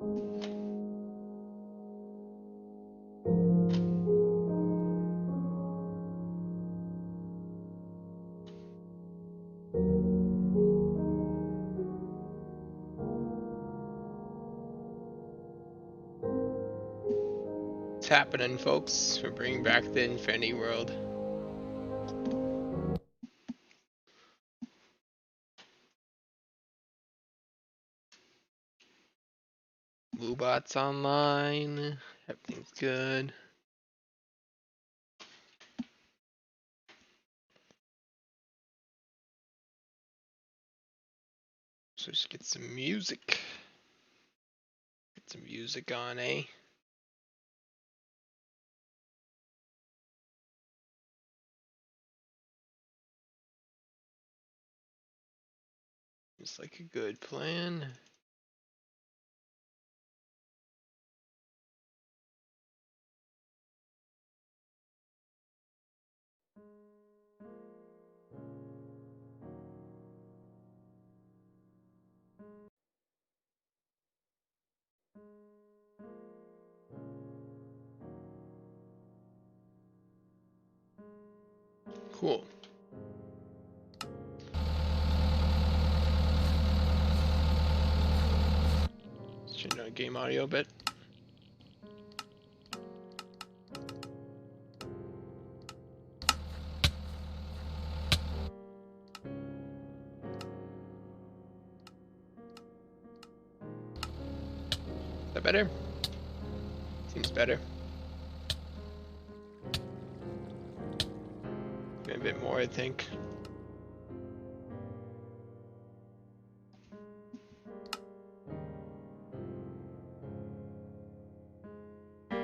It's happening, folks. We're bringing back the Infinity World. Moobot's online. Everything's good. So just get some music. Get some music on, eh? It's like a good plan. Cool. Let's turn down game audio a bit. Is that better? Seems better. Maybe a bit more, I think.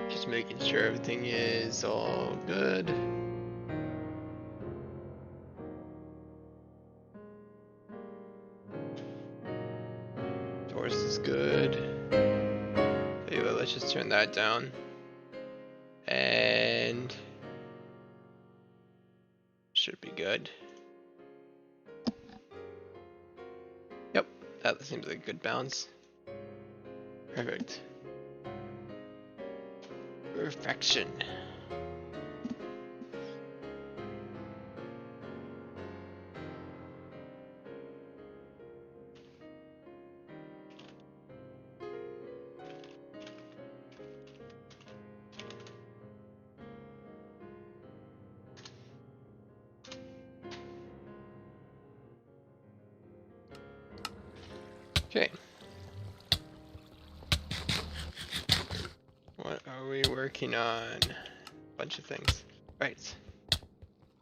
Just making sure everything is all good. Source is good. Anyway, let's just turn that down. And should be good. Yep, that seems like a good balance. Perfect. Perfection. Okay. What are we working on? Bunch of things. Right.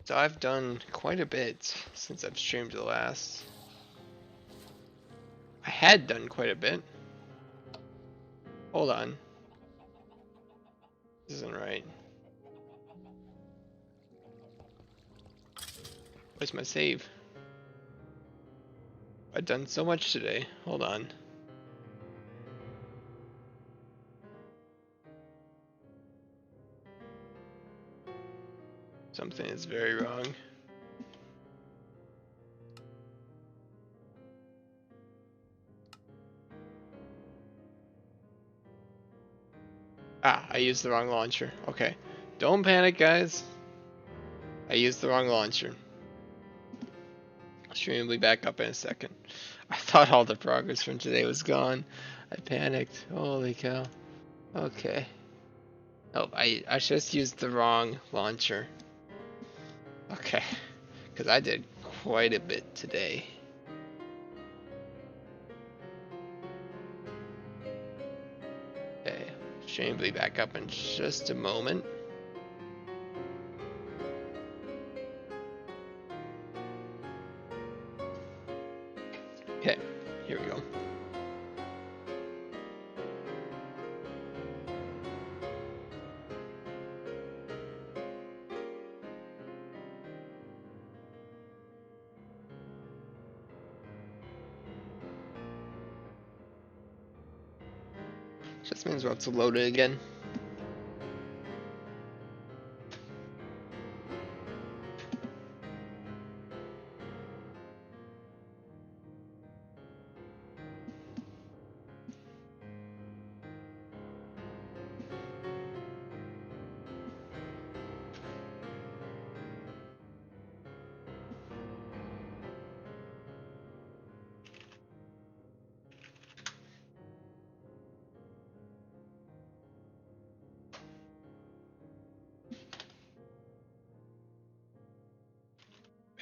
So I've done quite a bit since I've streamed the last. I had done quite a bit. Hold on. This isn't right. Where's my save? I've done so much today. Hold on. Something is very wrong. Ah, I used the wrong launcher. Okay. Don't panic, guys. I used the wrong launcher. Stream will be back up in a second. I thought all the progress from today was gone. I panicked. Holy cow. Okay. Oh, I just used the wrong launcher. Okay. Because I did quite a bit today. Okay. Stream will be back up in just a moment. Okay. Here we go. Just means we'll have to load it again.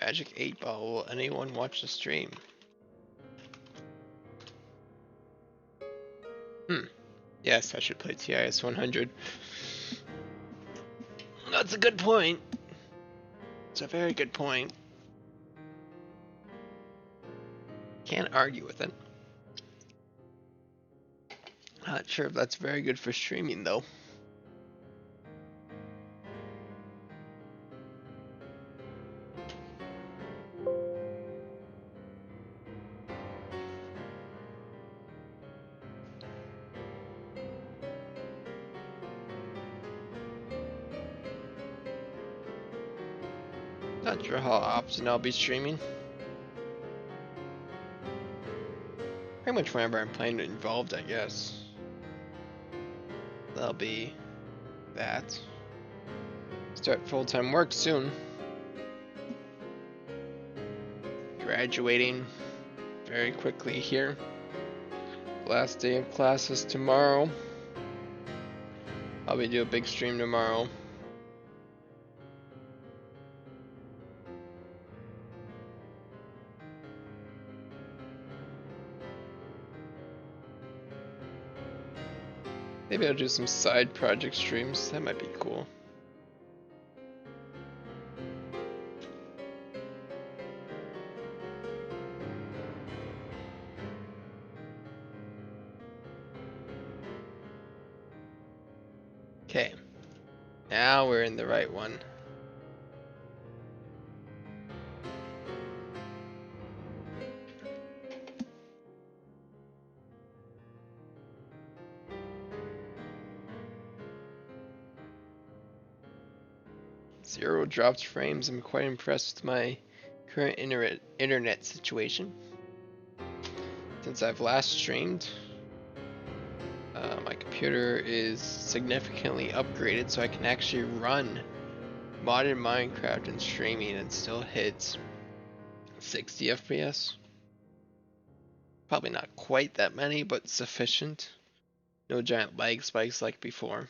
Magic 8 Ball. Will anyone watch the stream? Yes, I should play TIS 100. That's a good point. It's a very good point. Can't argue with it. Not sure if that's very good for streaming though. Not sure how often I'll be streaming. Pretty much whenever I'm playing involved, I guess. That'll be that. Start full-time work soon. Graduating very quickly here. Last day of classes tomorrow. I'll be doing a big stream tomorrow. Maybe I'll do some side project streams. That might be cool. Okay. Now we're in the right one. Zero dropped frames. I'm quite impressed with my current internet situation. Since I've last streamed, my computer is significantly upgraded so I can actually run modded Minecraft and streaming and still hit 60 FPS. Probably not quite that many, but sufficient. No giant lag spikes like before.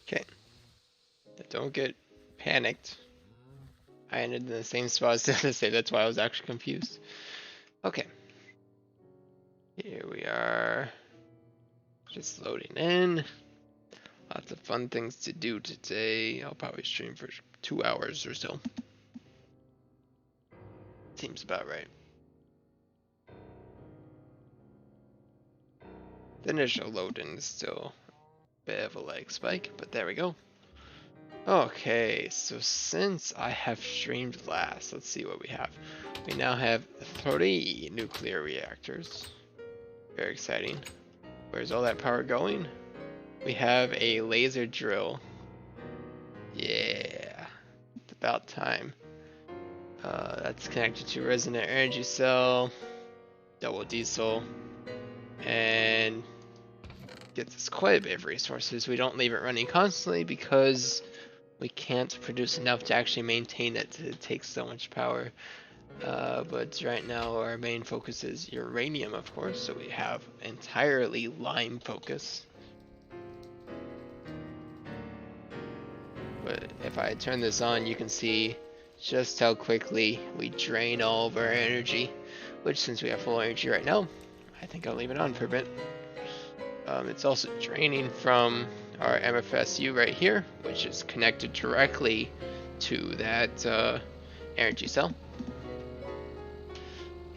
Okay. Don't get panicked. I ended in the same spot as the other save. That's why I was actually confused. Okay. Here we are. Just loading in. Lots of fun things to do today. I'll probably stream for 2 hours or so. Seems about right. The initial load-in is still a bit of a lag spike, but there we go. Okay, so since I have streamed last, let's see what we have. We now have 3 nuclear reactors. Very exciting. Where's all that power going? We have a laser drill. Yeah, it's about time. That's connected to resonant energy cell, double diesel, and gets us quite a bit of resources. We don't leave it running constantly because we can't produce enough to actually maintain it. It takes so much power. But right now our main focus is uranium, of course, so we have entirely lime focus. But if I turn this on, you can see just how quickly we drain all of our energy, which since we have full energy right now, I think I'll leave it on for a bit. It's also draining from our MFSU right here, which is connected directly to that energy cell.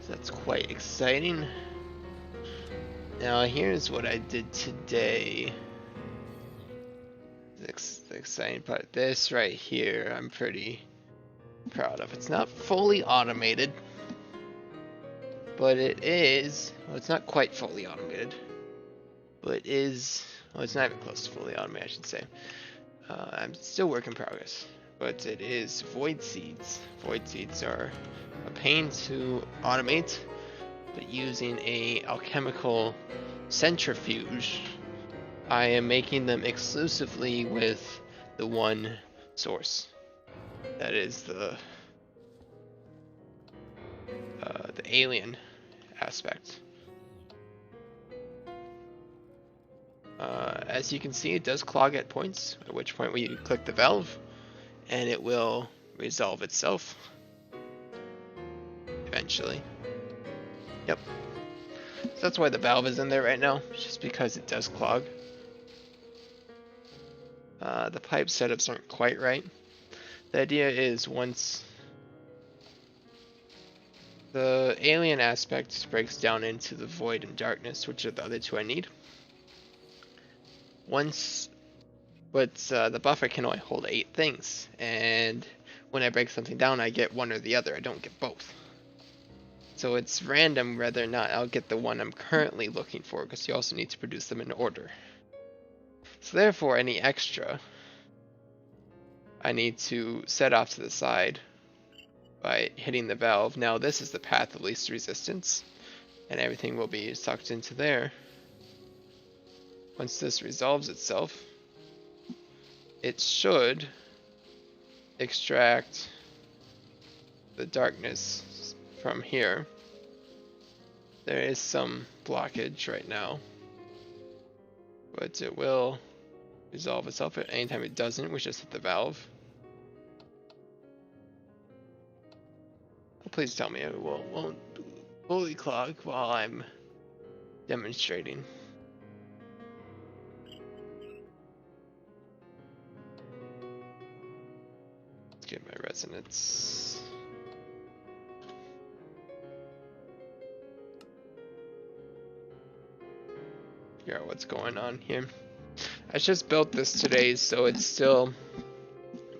So that's quite exciting. Now here's what I did today. The exciting part, this right here, I'm pretty proud of. It's not fully automated, but it is, well, it's not quite fully automated, but is, well, it's not even close to fully automated, I should say. I'm still work in progress, but it is void seeds. Void seeds are a pain to automate, but using a alchemical centrifuge, I am making them exclusively with the one source. That is the alien aspect. As you can see, it does clog at points, at which point we click the valve, and it will resolve itself eventually. Yep. So that's why the valve is in there right now, just because it does clog. The pipe setups aren't quite right. The idea is once the alien aspect breaks down into the void and darkness, which are the other two I need. But the buffer can only hold 8 things, and when I break something down, I get one or the other. I don't get both. So it's random whether or not I'll get the one I'm currently looking for, because you also need to produce them in order. So therefore, any extra I need to set off to the side by hitting the valve. Now this is the path of least resistance, and everything will be sucked into there. Once this resolves itself, it should extract the darkness from here. There is some blockage right now, but it will resolve itself. Anytime it doesn't, we just hit the valve. Oh, please tell me it won't fully clog while I'm demonstrating. Let's get my resonance. Figure out what's going on here. I just built this today, so it's still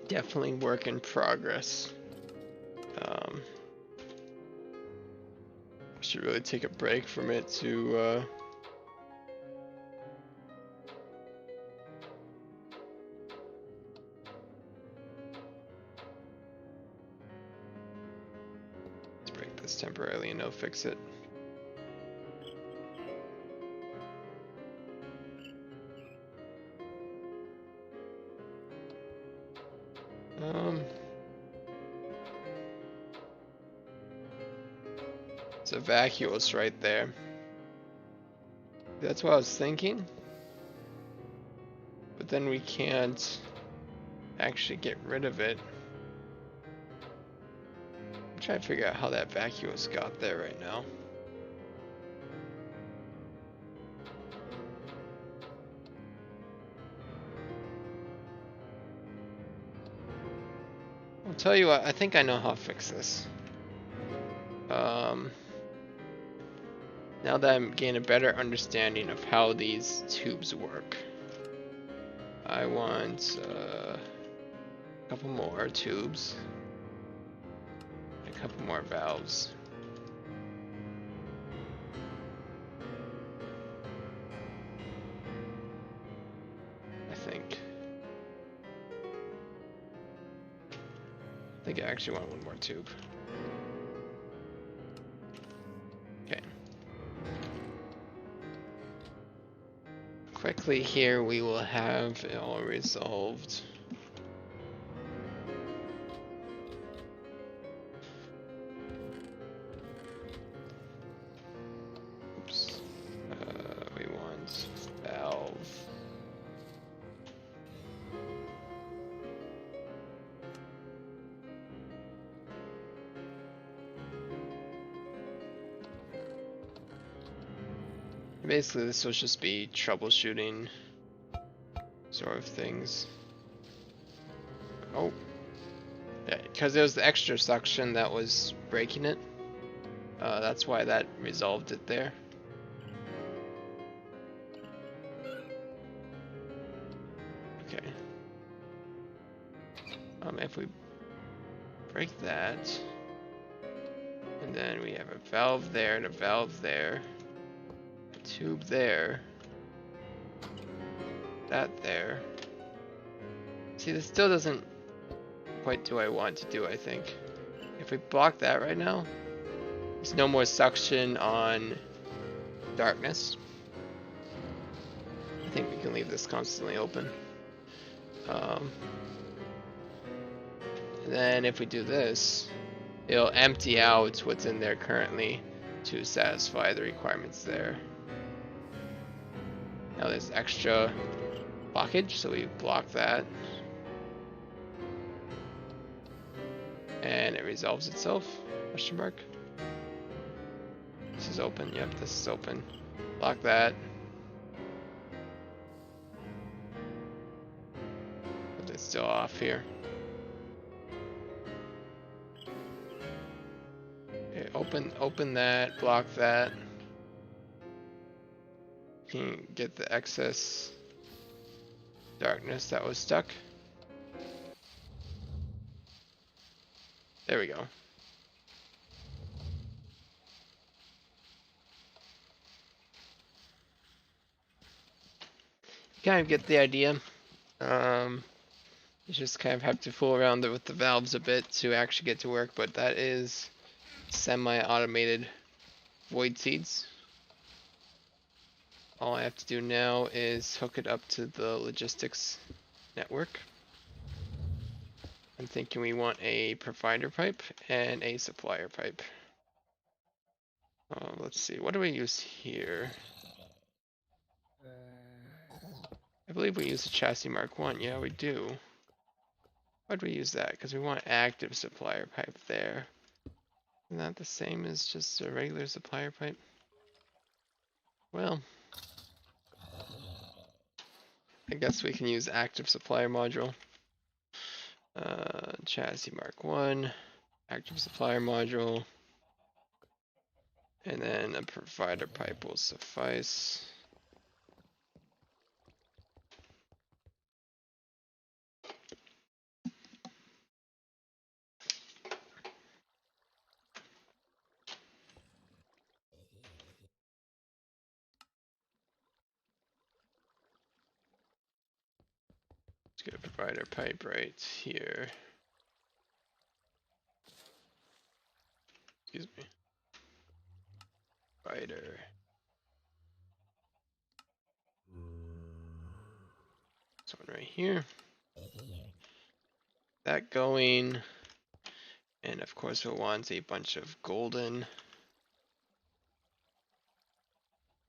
definitely work in progress. I should really take a break from it to let's break this temporarily and I'll fix it. It's a vacuous right there. That's what I was thinking. But then we can't actually get rid of it. I'm trying to figure out how that vacuous got there right now. I'll tell you what, I think I know how to fix this. Now that I'm gaining a better understanding of how these tubes work, I want a couple more tubes, a couple more valves. I think I actually want one more tube. Okay. Quickly here, we will have it all resolved. Oops. We want valve. Basically, this will just be troubleshooting sort of things. Oh, yeah, because there was the extra suction that was breaking it. That's why that resolved it there. Okay. If we break that, and then we have a valve there and a valve there. Tube there, that there. See, this still doesn't quite do what I want to do, I think. If we block that right now, there's no more suction on darkness. I think we can leave this constantly open. And then if we do this, it'll empty out what's in there currently to satisfy the requirements there. Now there's extra blockage, so we block that. And it resolves itself, question mark. This is open, yep, this is open. Block that. But it's still off here. Okay, open that, block that. You can get the excess darkness that was stuck. There we go. You kind of get the idea. You just kind of have to fool around with the valves a bit to actually get to work, but that is semi-automated void seeds. All I have to do now is hook it up to the logistics network. I'm thinking we want a provider pipe and a supplier pipe. Let's see, what do we use here? I believe we use the chassis Mark 1. Yeah, we do. Why do we use that? Because we want active supplier pipe there. Isn't that the same as just a regular supplier pipe? Well, I guess we can use active supplier module. Chassis Mark 1, active supplier module, and then a provider pipe will suffice. Let's get a provider pipe right here. Excuse me. Provider. This one right here. That going. And of course we'll want a bunch of golden.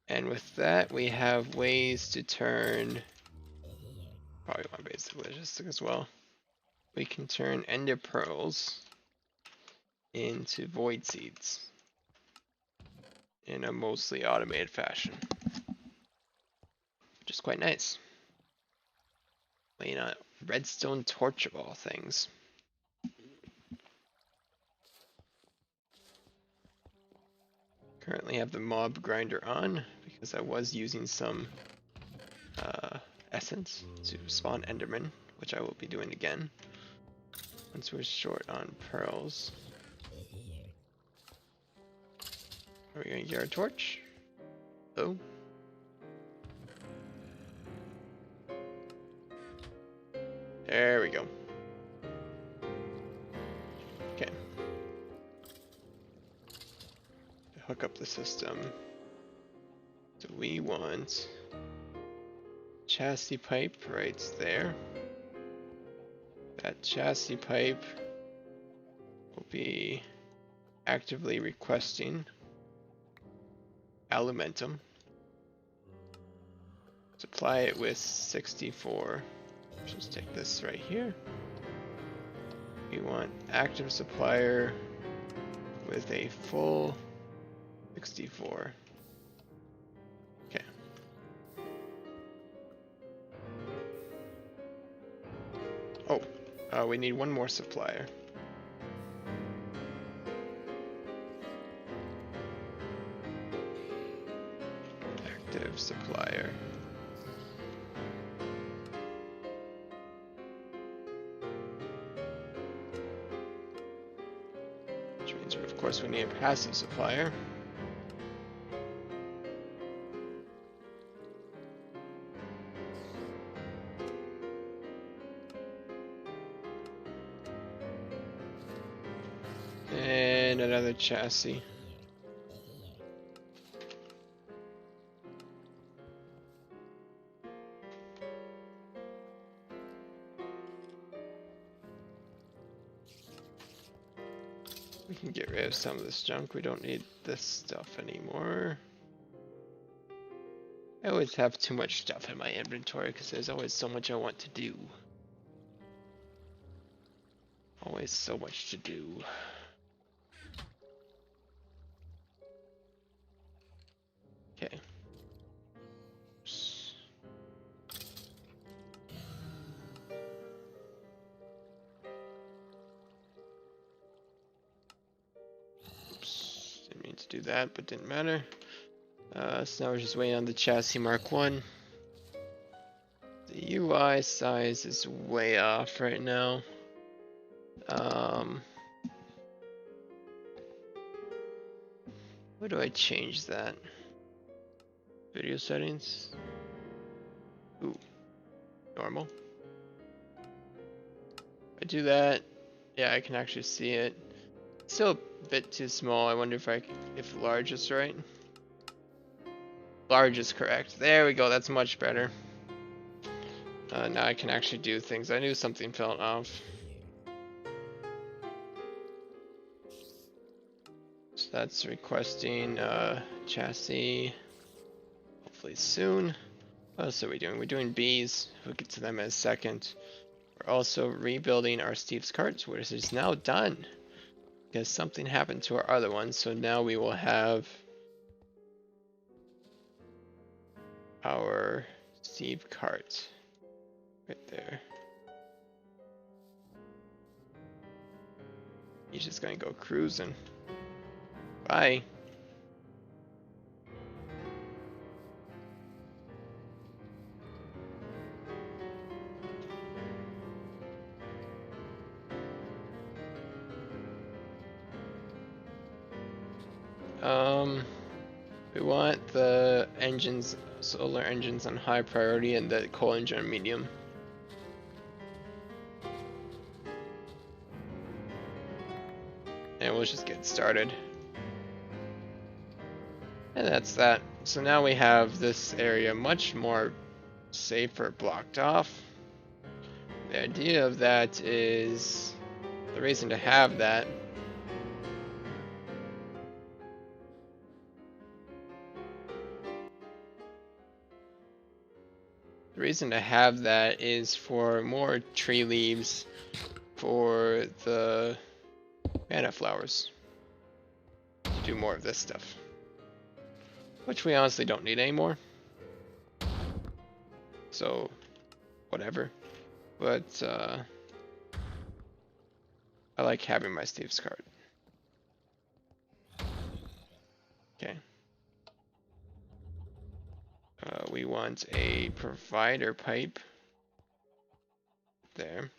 And with that we have ways to turn, probably want basic logistic as well. We can turn ender pearls into void seeds in a mostly automated fashion, which is quite nice. Laying a redstone torch of all things. Currently have the mob grinder on because I was using some essence to spawn enderman, which I will be doing again once we're short on pearls. Are we gonna get our torch? Oh. There we go. Okay. To hook up the system. So we want chassis pipe right there. That chassis pipe will be actively requesting alumentum. Supply it with 64. Just take this right here. We want active supplier with a full 64. Okay. Oh, we need one more supplier. Active supplier. Which means, of course, we need a passive supplier. And another chassis. get rid of some of this junk. We don't need this stuff anymore. I always have too much stuff in my inventory because there's always so much I want to do. Always so much to do. Okay. Oops. Didn't mean to do that, but didn't matter. So now we're just waiting on the chassis Mark 1. The UI size is way off right now. Where do I change that? Video settings. Ooh, normal. I do that. Yeah, I can actually see it. Still a bit too small. I wonder if large is right. Large is correct. There we go. That's much better. Now I can actually do things. I knew something felt off. So that's requesting chassis. Hopefully soon. What else are we doing? We're doing bees. We'll get to them in a second. We're also rebuilding our Steve's cart, which is now done. Because something happened to our other one, so now we will have our Steve cart right there. He's just gonna go cruising. Bye. We want the engines, solar engines on high priority and the coal engine on medium. And we'll just get started. And that's that. So now we have this area much more safer blocked off. The idea of that is the reason to have that is for more tree leaves for the mana flowers to do more of this stuff, which we honestly don't need anymore, so whatever. But I like having my Steve's card. Okay. We want a provider pipe there.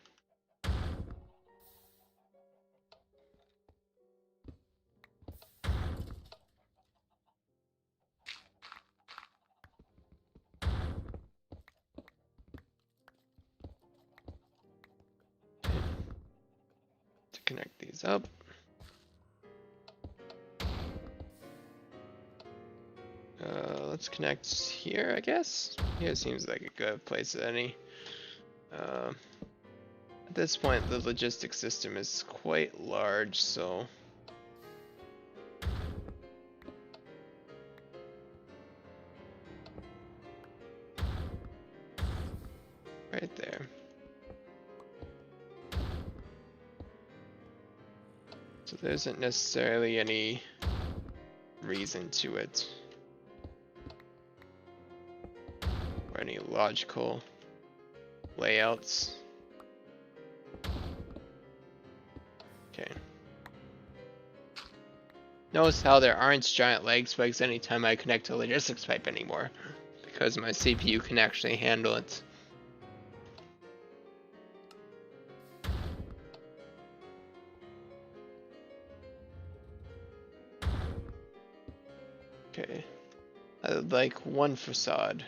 To connect these up. Let's connect here, I guess. Here seems like a good place as any. At this point, the logistics system is quite large, so right there. So there isn't necessarily any reason to it, or any logical layouts. Okay. Notice how there aren't giant lag spikes anytime I connect a logistics pipe anymore, because my CPU can actually handle it. Okay, I would like one facade.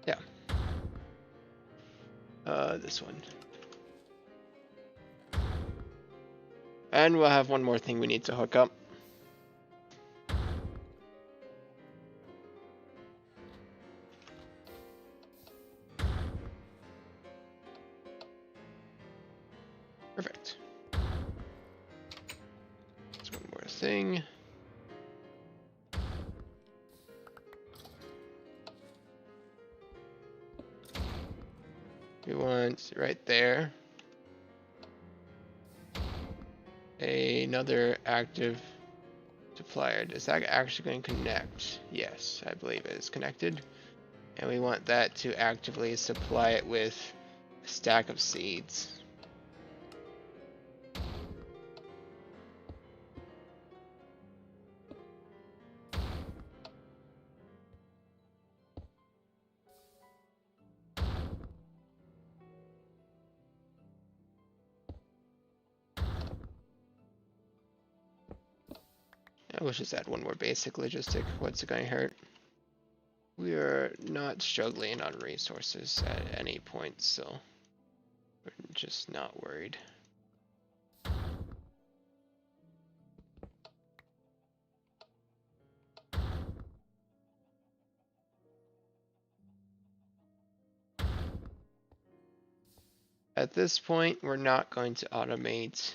Yeah. This one. And we'll have one more thing we need to hook up. thing. We want right there another active supplier. Is that actually going to connect? Yes, I believe it is connected. And we want that to actively supply it with a stack of seeds. We'll just add one more basic logistic. What's it going to hurt? We are not struggling on resources at any point, so we're just not worried. At this point, we're not going to automate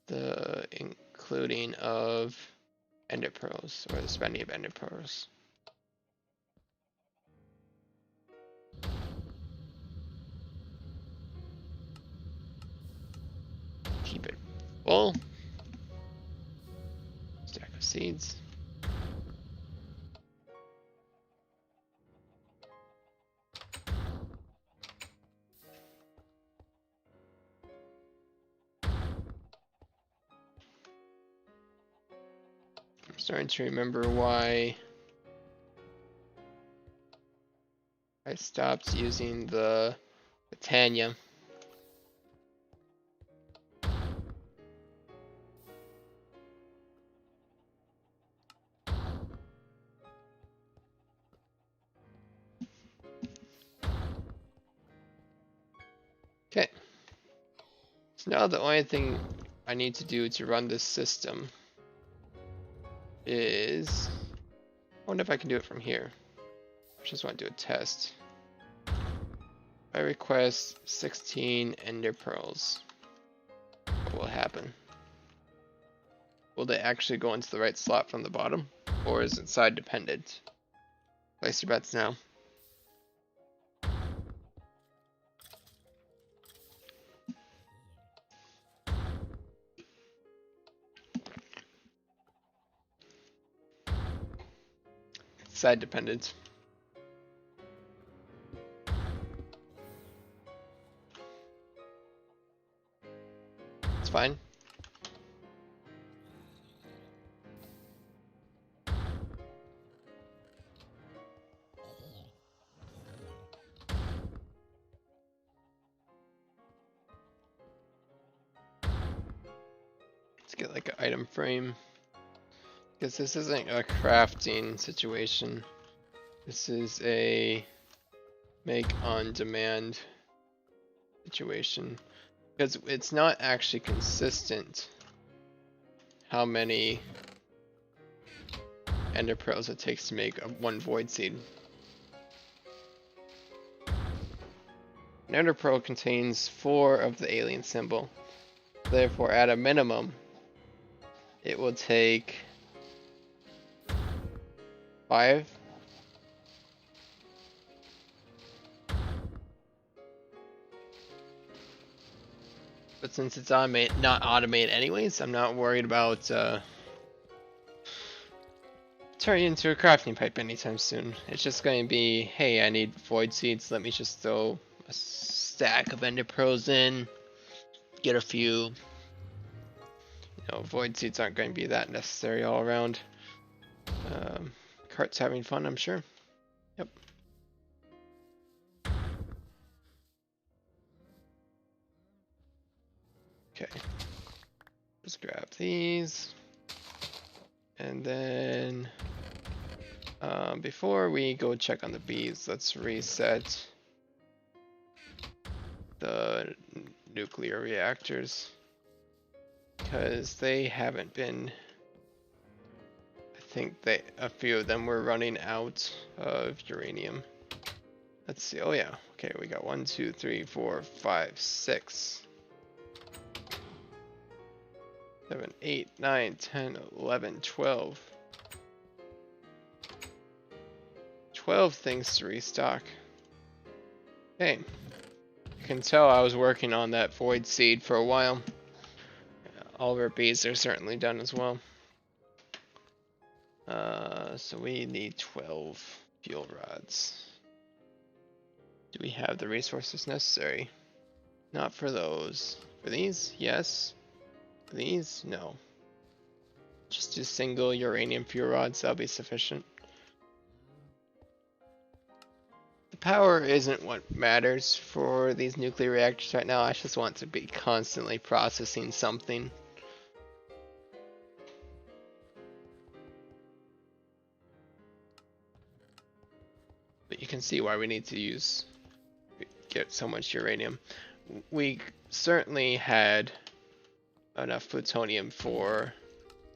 the including of ender pearls or the spending of ender pearls. Keep it full. Stack of seeds. I'm starting to remember why I stopped using the Tanya. Okay. So now the only thing I need to do to run this system is, I wonder if I can do it from here. I just want to do a test. I request 16 ender pearls. What will happen? Will they actually go into the right slot from the bottom? Or is it side dependent? Place your bets now. Side dependent. It's fine. Let's get like an item frame. Because this isn't a crafting situation. This is a make on demand situation. Because it's not actually consistent how many ender pearls it takes to make one void seed. An ender pearl contains 4 of the alien symbol. Therefore, at a minimum, it will take 5. But since it's not automated anyways, I'm not worried about turning into a crafting pipe anytime soon. It's just going to be, hey, I need void seeds. Let me just throw a stack of ender pearls in, get a few. Void seeds aren't going to be that necessary all around. Cart's having fun, I'm sure. Yep. Okay. Let's grab these. And then before we go check on the bees, let's reset the nuclear reactors. Because they haven't been, I think a few of them were running out of uranium. Let's see, oh yeah, okay, we got 1, 2, 3, 4, 5, 6. 7, 8, 9, 10, 11, 12. 12 things to restock. Hey, you can tell I was working on that void seed for a while. All of our bees are certainly done as well. So we need 12 fuel rods. Do we have the resources necessary? Not for those. For these? Yes. For these? No. Just a single uranium fuel rods, that'll be sufficient. The power isn't what matters for these nuclear reactors right now. I just want to be constantly processing something. But you can see why we need to get so much uranium. We certainly had enough plutonium for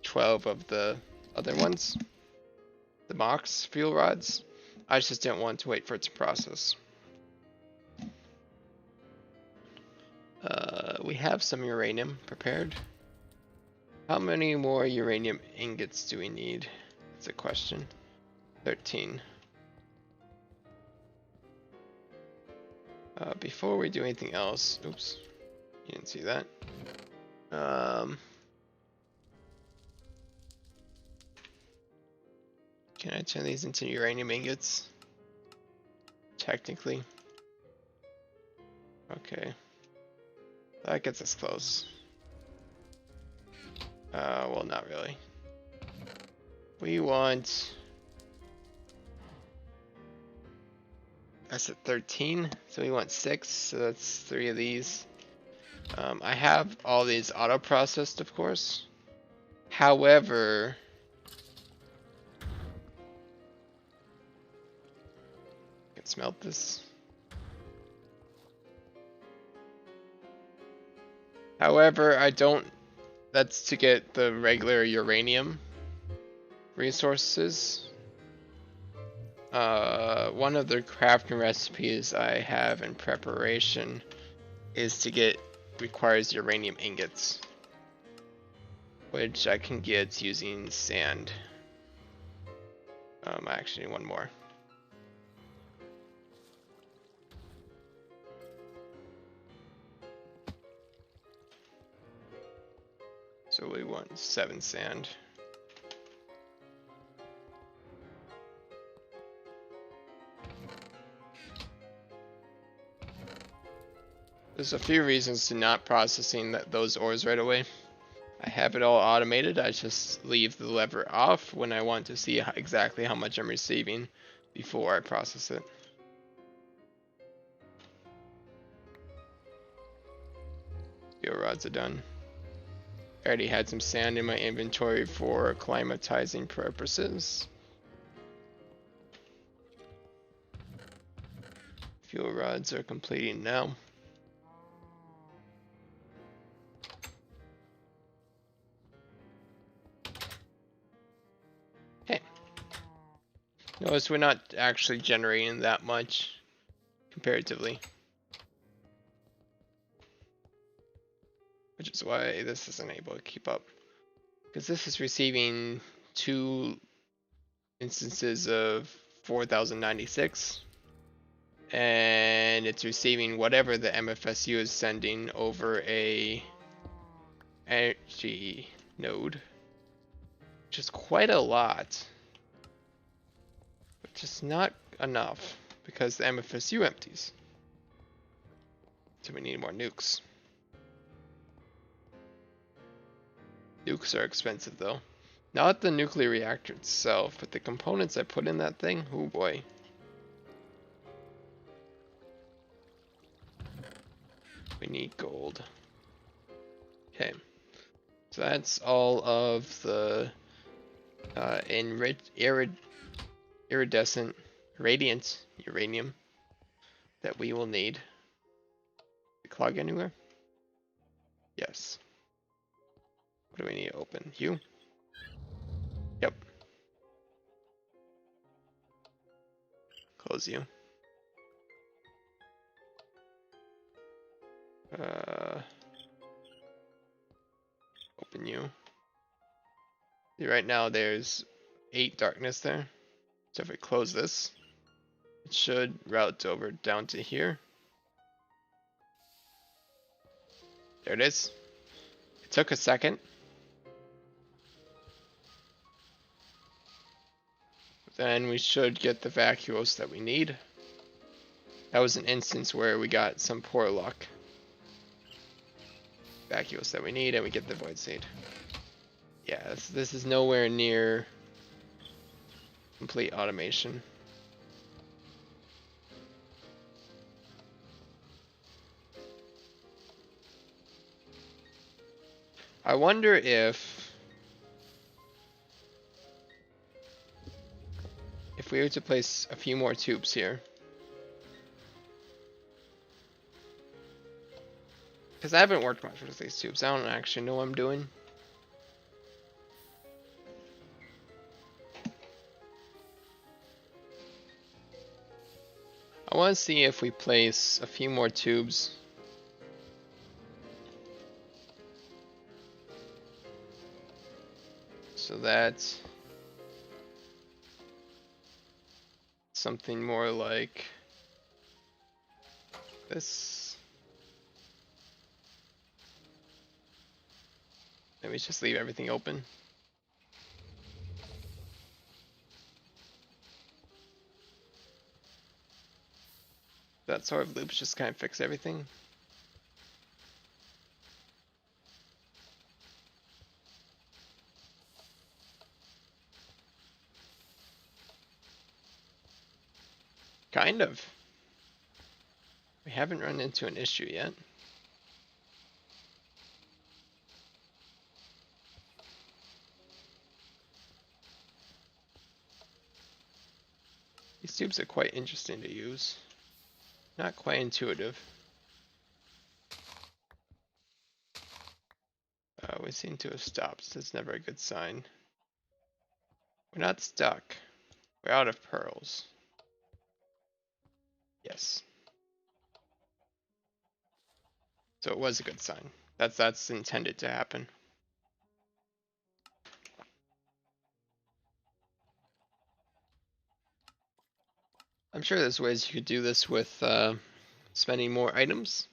12 of the other ones, the MOX fuel rods. I just didn't want to wait for it to process. We have some uranium prepared. How many more uranium ingots do we need? That's a question. 13. Before we do anything else, oops, you didn't see that. Can I turn these into uranium ingots? Technically. Okay. That gets us close. Well, not really. We want... That's at 13, so we want 6, so that's 3 of these. I have all these auto-processed, of course. However... I can smelt this. However, I don't... That's to get the regular uranium resources. One of the crafting recipes I have in preparation is to get... requires uranium ingots, which I can get using sand. Actually, one more. So we want 7 sand. There's a few reasons to not processing those ores right away. I have it all automated. I just leave the lever off when I want to see exactly how much I'm receiving before I process it. Fuel rods are done. I already had some sand in my inventory for climatizing purposes. Fuel rods are completing now. Okay. Notice we're not actually generating that much comparatively. Which is why this isn't able to keep up. Because this is receiving 2 instances of 4096. And it's receiving whatever the MFSU is sending over a energy node. Which is quite a lot. But just not enough. Because the MFSU empties. So we need more nukes. Nukes are expensive though. Not the nuclear reactor itself, but the components I put in that thing, oh boy. We need gold. Okay. So that's all of the iridescent, radiant uranium that we will need. The clog anywhere? Yes. What do we need to open? You? Yep. Close you. Open continue. See, right now there's 8 darkness there. So if we close this, it should route over down to here. There it is. It took a second. Then we should get the vacuos that we need. That was an instance where we got some poor luck. Vacuos that we need, and we get the Void Seed. Yeah, this is nowhere near complete automation. I wonder if we were to place a few more tubes here. Because I haven't worked much with these tubes. I don't actually know what I'm doing. I want to see if we place a few more tubes. So that's something more like this. Maybe just leave everything open. That sort of loops just kind of fix everything. Kind of. We haven't run into an issue yet. These tubes are quite interesting to use. Not quite intuitive. We seem to have stopped. That's never a good sign. We're not stuck. We're out of pearls. Yes. So it was a good sign. That's intended to happen. I'm sure there's ways you could do this with spending more items,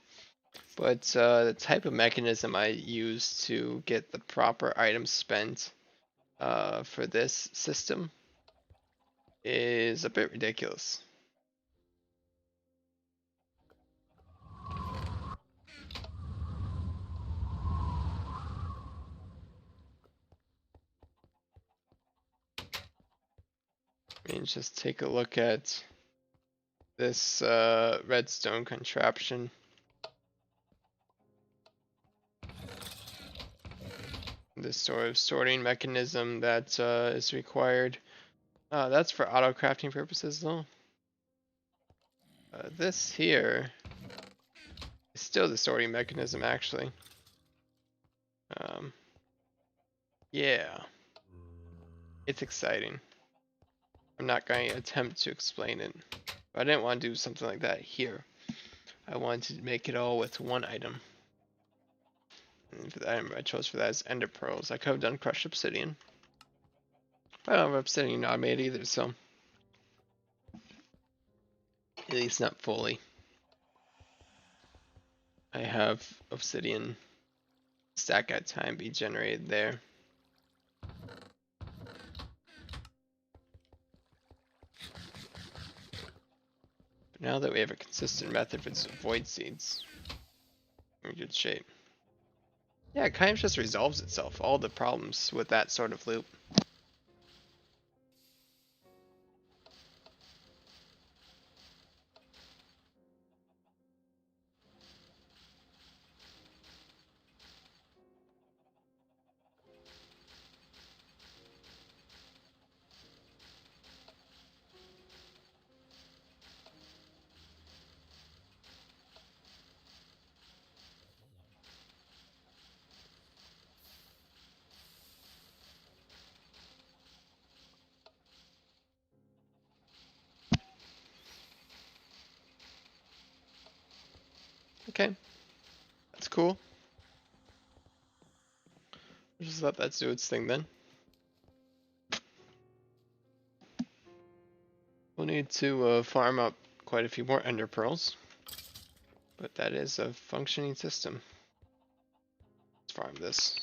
but the type of mechanism I use to get the proper items spent for this system is a bit ridiculous. I mean, just take a look at this redstone contraption. This sort of sorting mechanism that is required. That's for auto crafting purposes though. This here is still the sorting mechanism actually. Yeah, it's exciting. I'm not going to attempt to explain it. But I didn't want to do something like that here. I wanted to make it all with one item. And for the item I chose for that is Ender Pearls. I could have done Crushed Obsidian. But I don't have Obsidian automated either, so at least not fully. I have Obsidian stack at time be generated there. But now that we have a consistent method for Void Seeds, we're in good shape. Yeah, it kind of just resolves itself, all the problems with that sort of loop. Okay, that's cool. Just let that do its thing then. We'll need to farm up quite a few more ender pearls. But that is a functioning system. Let's farm this.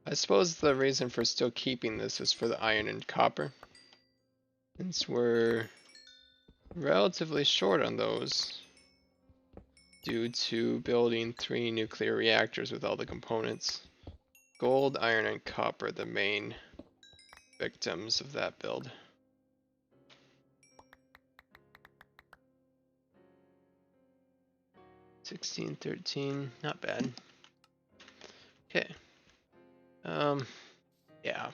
I suppose the reason for still keeping this is for the iron and copper. Since we're relatively short on those due to building 3 nuclear reactors with all the components. Gold, iron, and copper, the main victims of that build. $16, $13, not bad. Okay. Yeah.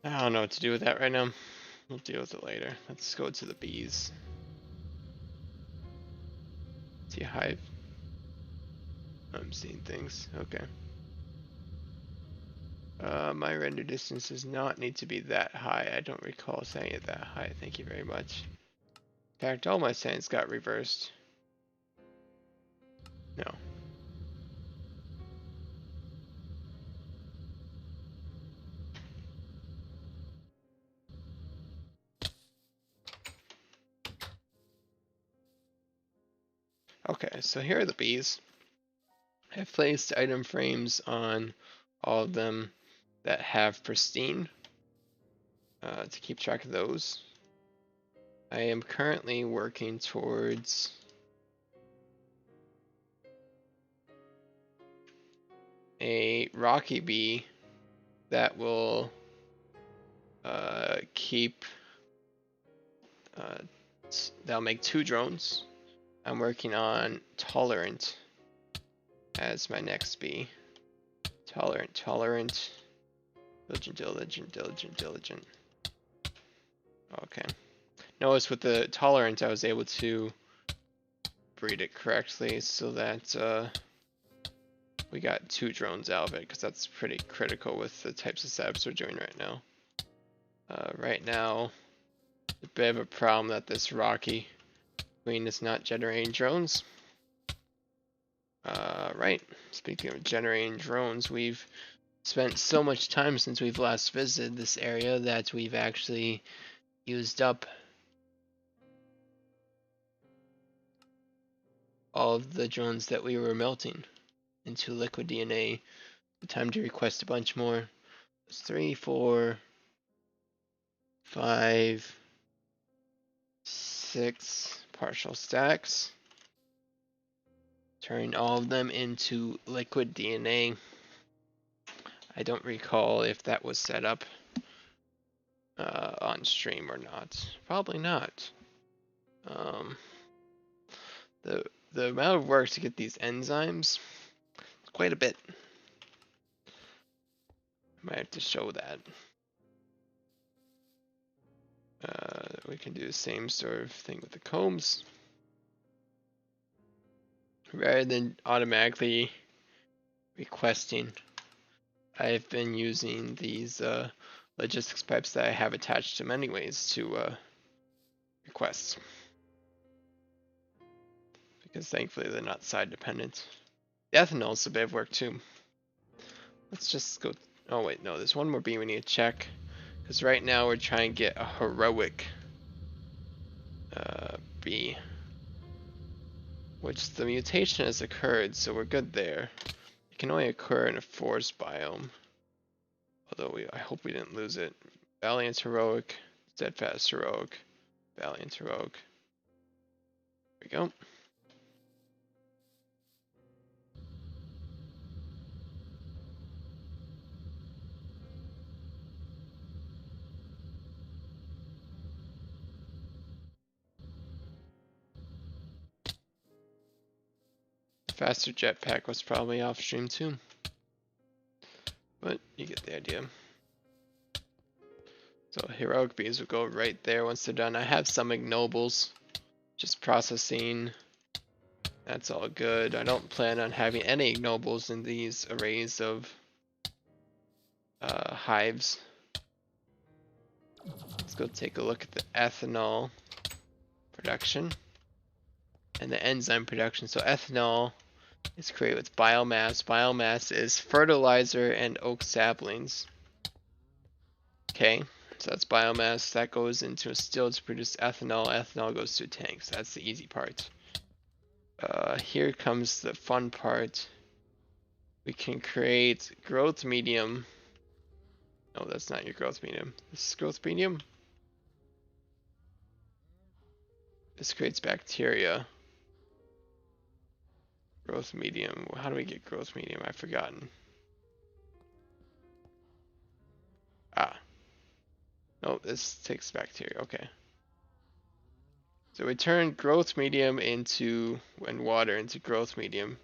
I don't know what to do with that right now. We'll deal with it later. Let's go to the bees. See a hive. I'm seeing things. Okay. My render distance does not need to be that high. I don't recall saying it that high. Thank you very much. In fact, all my settings got reversed. No. Okay, so here are the bees. I've placed item frames on all of them that have pristine to keep track of those. I am currently working towards a rocky bee that will that'll make 2 drones. I'm working on tolerant as my next bee. Tolerant, diligent. Okay. Notice with the tolerant, I was able to breed it correctly so that we got 2 drones out of it, because that's pretty critical with the types of setups we're doing right now. Right now, a bit of a problem that this rocky queen is not generating drones. Right, speaking of generating drones, we've spent so much time since we've last visited this area that we've actually used up all of the drones that we were melting into liquid DNA. Time to request a bunch more. It's 3, 4, 5, 6 partial stacks. Turn all of them into liquid DNA. I don't recall if that was set up on stream or not. Probably not. The amount of work to get these enzymes is quite a bit. I might have to show that. We can do the same sort of thing with the combs. Rather than automatically requesting, I've been using these logistics pipes that I have attached to them anyways to requests. Because thankfully they're not side dependent. The ethanol is a bit of work too. Let's just go. Oh wait, no, there's one more bee we need to check. Because right now we're trying to get a heroic bee. Which the mutation has occurred, so we're good there. It can only occur in a forest biome. Although I hope we didn't lose it. Valiant heroic, steadfast heroic, valiant heroic. There we go. Faster jetpack was probably off stream too. But you get the idea. So heroic bees will go right there once they're done. I have some ignobles, just processing. That's all good. I don't plan on having any ignobles in these arrays of hives. Let's go take a look at the ethanol. production and the enzyme production. So ethanol is created with biomass. Biomass is fertilizer and oak saplings. Okay, so that's biomass. That goes into a still to produce ethanol. Ethanol goes to a tank. So that's the easy part. Here comes the fun part. We can create growth medium. No, that's not your growth medium. This is growth medium. This creates bacteria. Growth medium. How do we get growth medium? I've forgotten. Ah. No, this takes bacteria. Okay. So we turn growth medium into, and water into growth medium.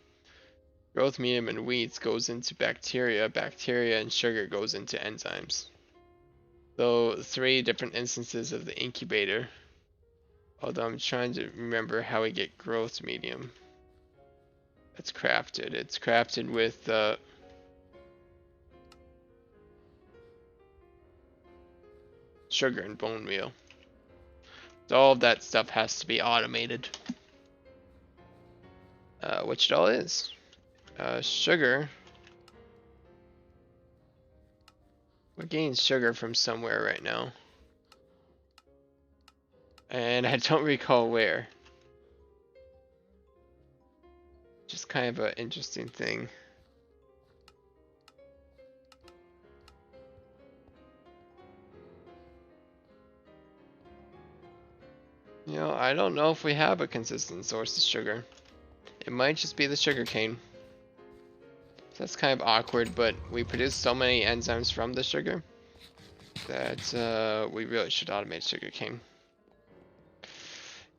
Growth medium and wheat goes into bacteria. Bacteria and sugar goes into enzymes. So 3 different instances of the incubator. Although I'm trying to remember how we get growth medium. It's crafted. It's crafted with sugar and bone meal. So all of that stuff has to be automated. Which it all is. Sugar. We're getting sugar from somewhere right now. And I don't recall where. Just kind of an interesting thing. You know, I don't know if we have a consistent source of sugar. It might just be the sugar cane. So that's kind of awkward, but we produce so many enzymes from the sugar that we really should automate sugar cane.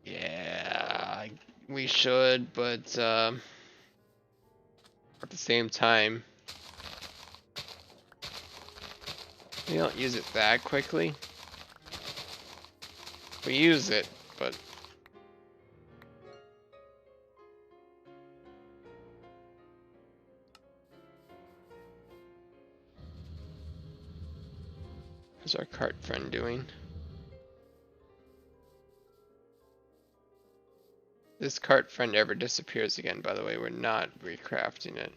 Yeah, we should, but at the same time, we don't use it that quickly. We use it, but how's our cart friend doing? This cart friend ever disappears again, by the way, we're not recrafting it.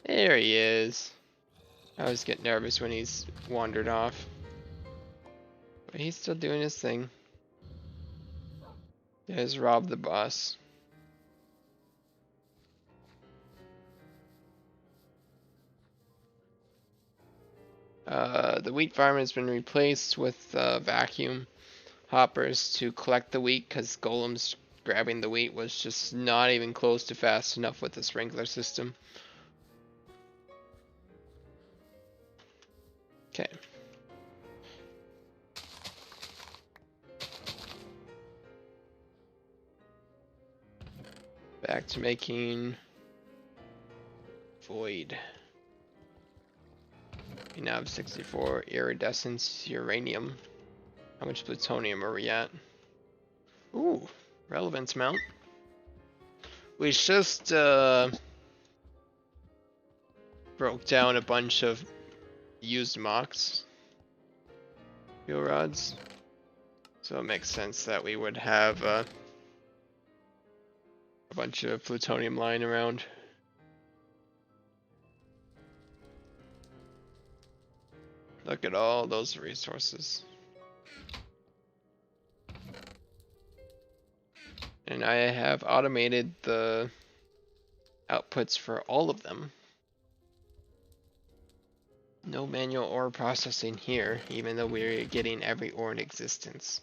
There he is. I always get nervous when he's wandered off. But he's still doing his thing. There's Rob the boss. The wheat farm has been replaced with vacuum hoppers to collect the wheat because Golem's grabbing the wheat was just not even close to fast enough with the sprinkler system. Okay. Back to making void. We now have 64 iridescence uranium. How much plutonium are we at? Ooh, relevance mount. We just broke down a bunch of used mocks fuel rods, so it makes sense that we would have a bunch of plutonium lying around. Look at all those resources. And I have automated the outputs for all of them. No manual ore processing here, even though we're getting every ore in existence.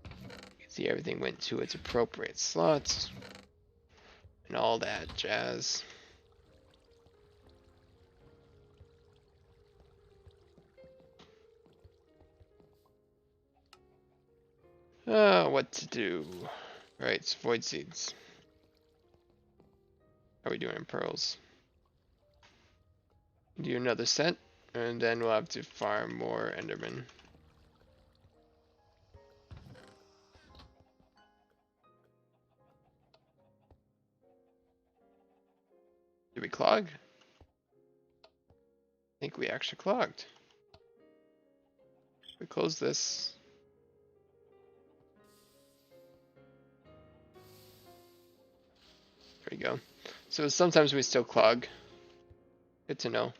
You can see everything went to its appropriate slots and all that jazz. What to do? Right, it's void seeds. How are we doing in pearls? Do another set, and then we'll have to farm more Enderman. Did we clog? think we actually clogged. We close this. There we go. So sometimes we still clog. Good to know.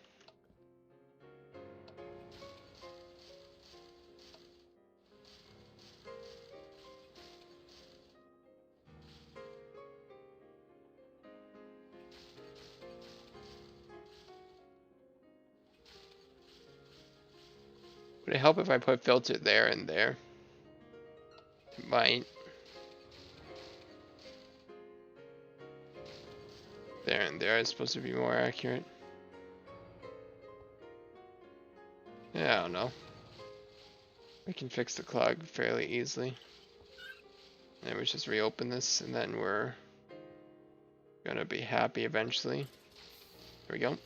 Would it help if I put filter there and there? It might. There and there is supposed to be more accurate. Yeah, I don't know. We can fix the clog fairly easily. And we just reopen this and then we're gonna be happy eventually. There we go.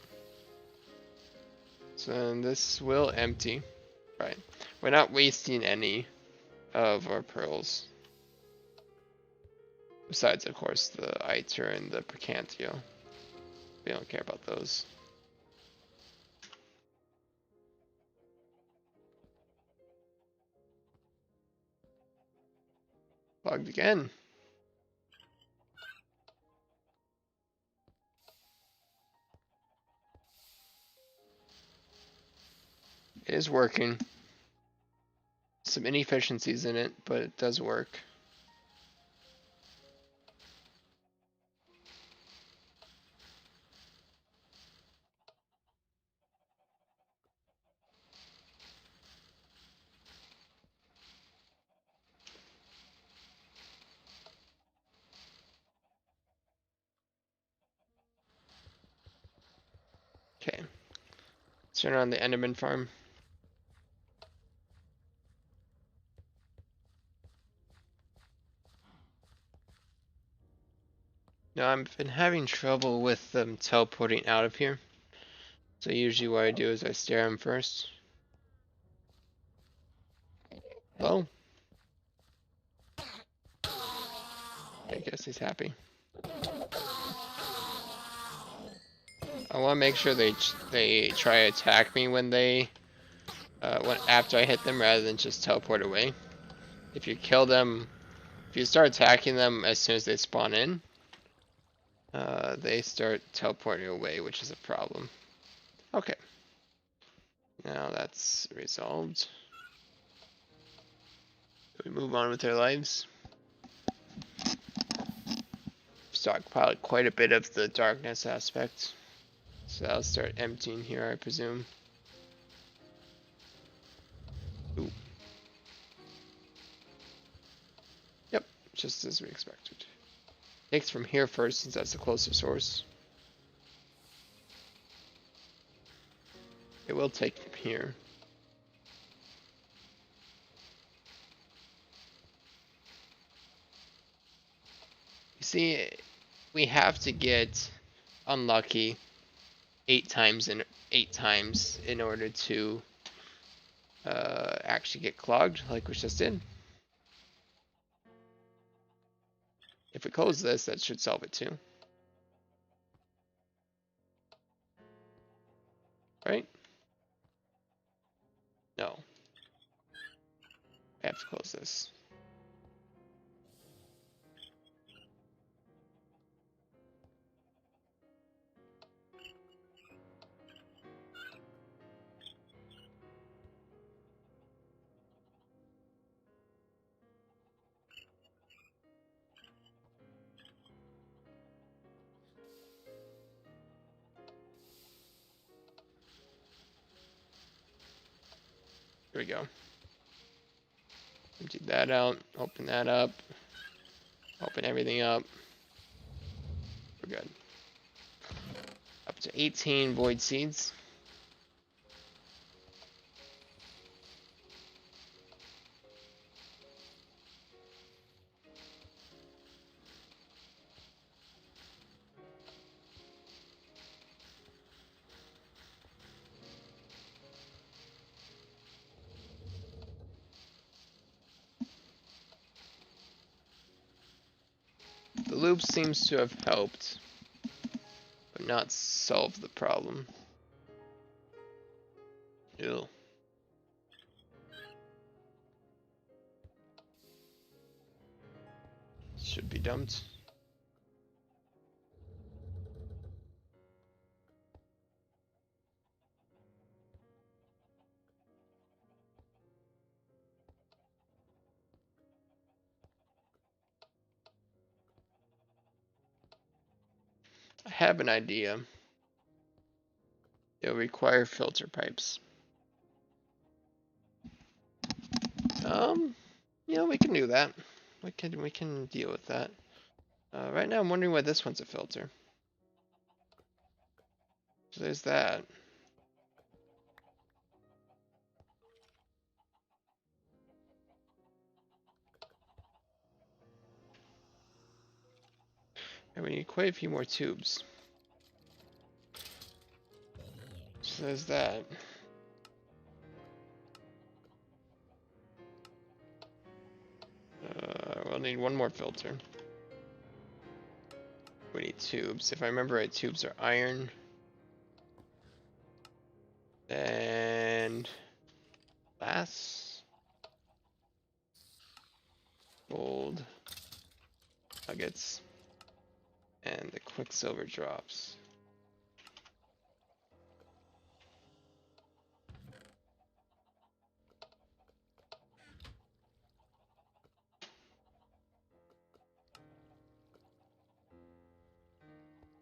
So then this will empty. Right. We're not wasting any of our pearls. Besides, of course, the Iter and the Percantio. We don't care about those. Logged again. It is working. Some inefficiencies in it, but it does work. Okay. Let's turn on the Enderman farm. Now, I've been having trouble with them teleporting out of here. So usually what I do is I stare them first. Hello? I guess he's happy. I want to make sure they try to attack me when after I hit them rather than just teleport away. If you kill them, if you start attacking them as soon as they spawn in, they start teleporting away, which is a problem. Okay. Now that's resolved. We move on with our lives. Stockpiled quite a bit of the darkness aspect. So I'll start emptying here, I presume. Ooh. Yep, just as we expected. Takes from here first, since that's the closest source. It will take from here. You see, we have to get unlucky 8 times in order to actually get clogged, like we just did. If we close this, that should solve it too. Right? No. I have to close this. Here we go. Empty that out. Open that up. Open everything up. We're good. Up to 18 void seeds. The loop seems to have helped, but not solved the problem. Ew. Should be dumped. I have an idea. It'll require filter pipes. We can do that. We can deal with that. Right now I'm wondering why this one's a filter. So there's that. And we need quite a few more tubes. So there's that. We'll need one more filter. We need tubes. If I remember right, tubes are iron. And glass. Gold. Nuggets. And the quicksilver drops.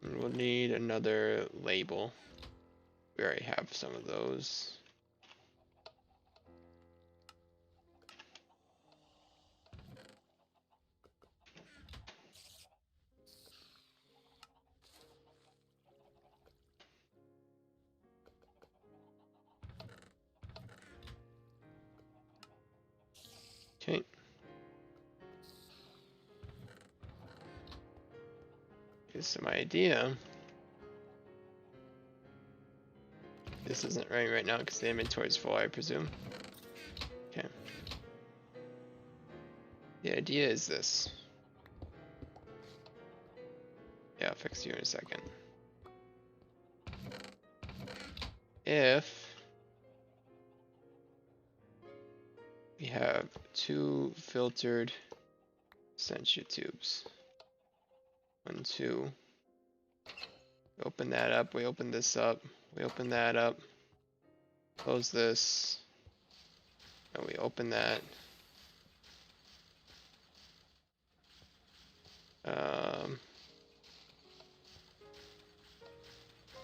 And we'll need another label. We already have some of those. Okay. Here's some idea. This isn't running right now because the inventory is full, I presume. Okay. The idea is this. Yeah, I'll fix you in a second. If we have 2 filtered Sensu tubes. 1, 2. We open that up, we open this up, we open that up, close this, and we open that.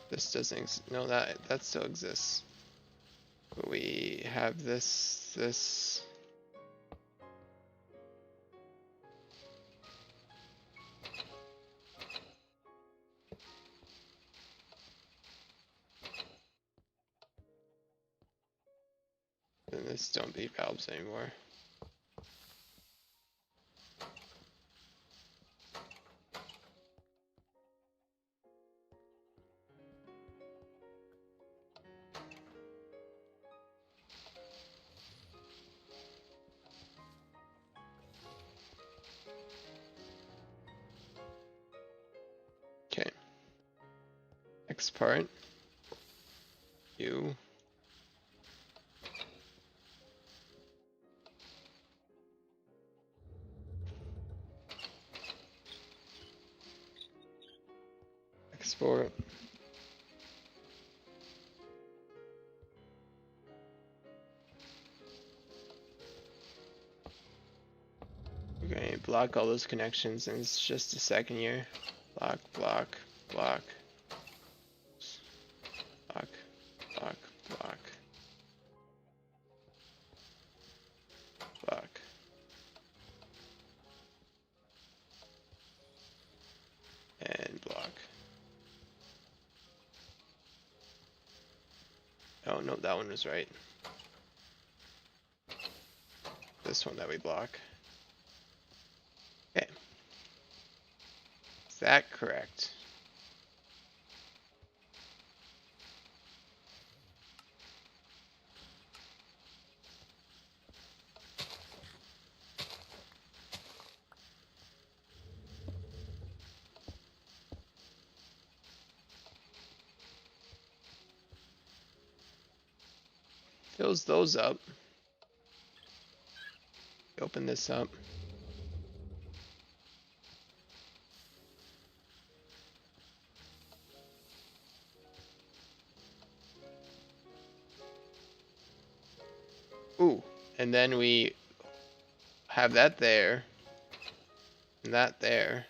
This doesn't, no, that still exists. But we have this, and this don't be valves anymore. Okay. Next part. You. Export. We're going to block all those connections, and it's just a second here. Block, block, block. Block, block, block. Block. And block. Oh no, that one was right. This one that we block. Okay. Is that correct? Fills those up. Open this up. Ooh, and then we have that there, and that there.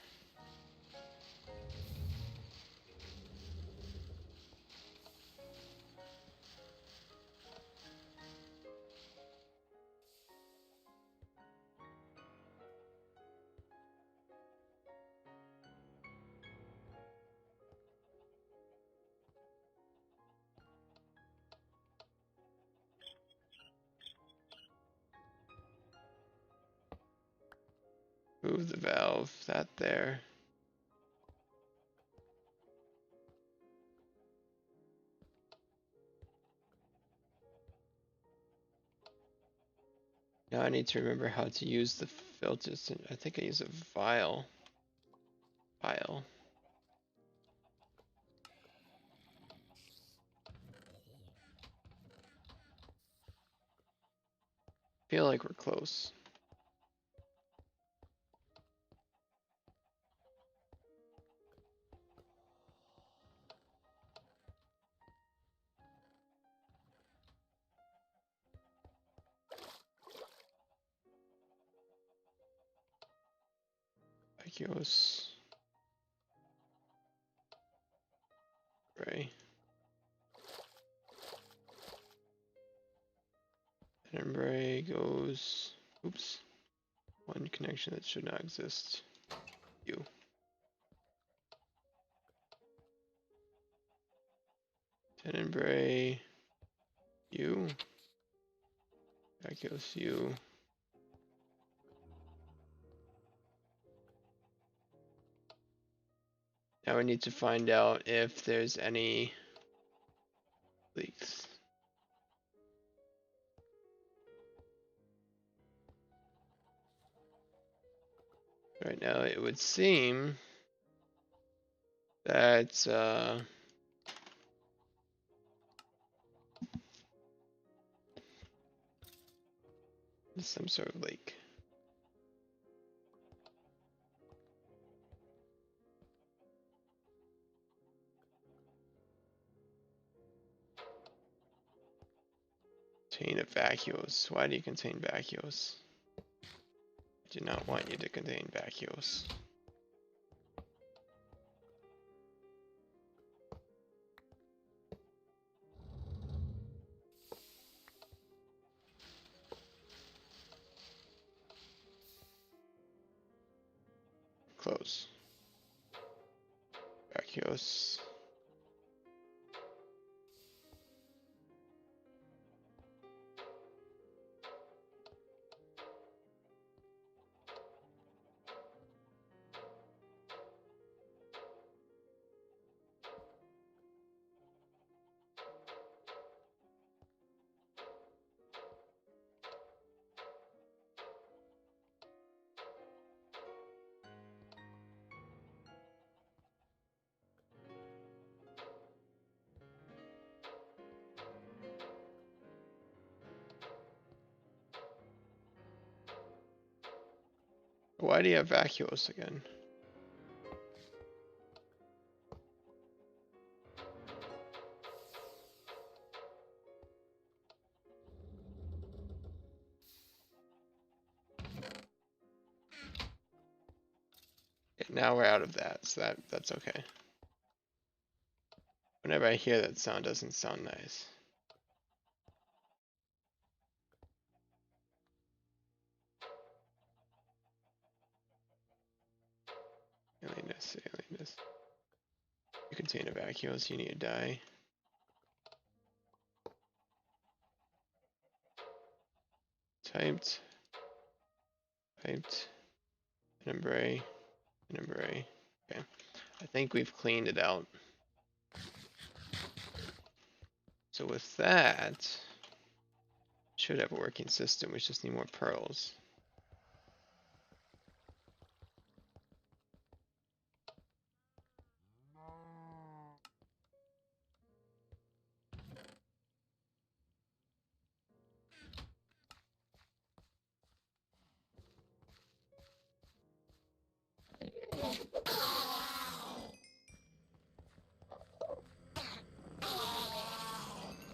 Move the valve, that there. Now I need to remember how to use the filters. I think I use a vial. Vial. Feel like we're close. Vacuos. Right. Tenebrae goes. Oops. One connection that should not exist. U. Tenebrae. U. Vacuos U. Now we need to find out if there's any leaks. Right now it would seem that there's some sort of leak. Contain of vacuos. Why do you contain vacuos? I do not want you to contain vacuos. Close. Vacuos. Why do you have vacuos again? Okay, now we're out of that, so that's okay. Whenever I hear that sound, it doesn't sound nice. Alienness, alienness. You contain a vacuos, you need to die. Typed. Typed. Tenebrae. Tenebrae. Okay. I think we've cleaned it out. So with that, should have a working system. We just need more pearls.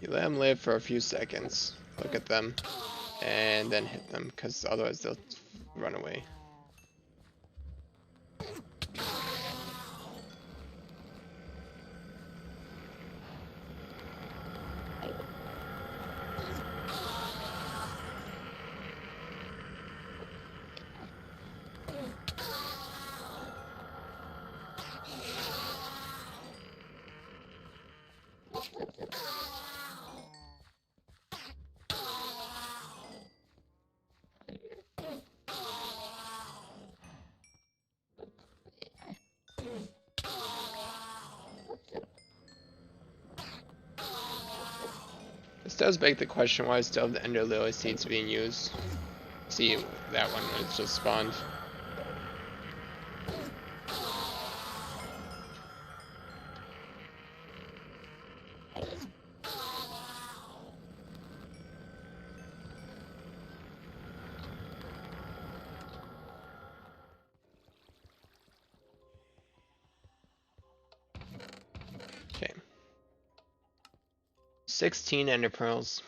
You let them live for a few seconds. Look at them. And then hit them, because otherwise they'll run away. This does beg the question, why is still the Ender Lily seeds being used? See that one, it's just spawned. Okay. 16 Ender Pearls.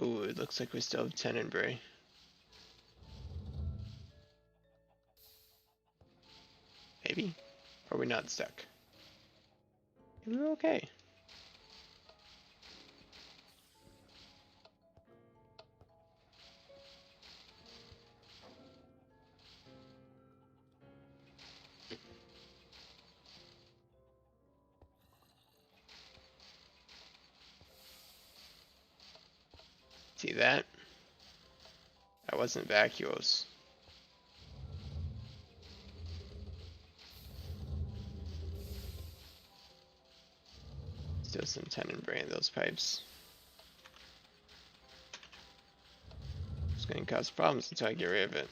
Ooh, it looks like we still have 10 in Bray. Maybe? Or are we not stuck? We're okay. See that? That wasn't vacuous. Still some 10 in Bray in those pipes. It's going to cause problems until I get rid of it.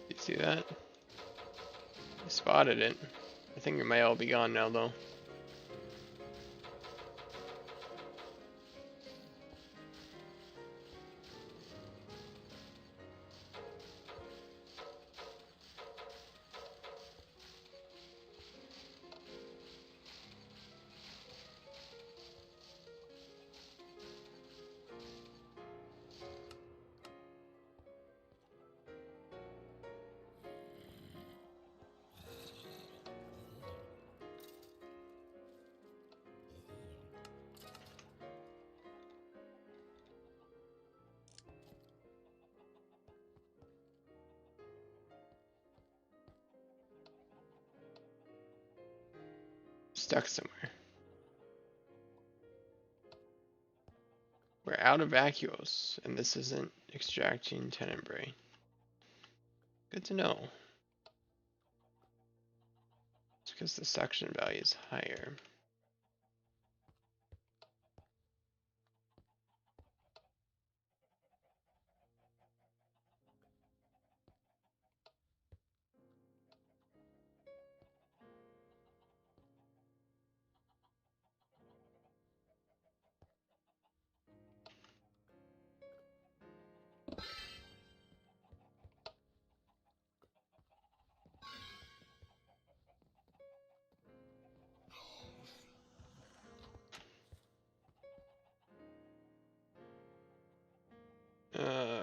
You see that? I spotted it. I think it might all be gone now though. Stuck somewhere. We're out of vacuos, and this isn't extracting tenebrae. Good to know. It's because the suction value is higher.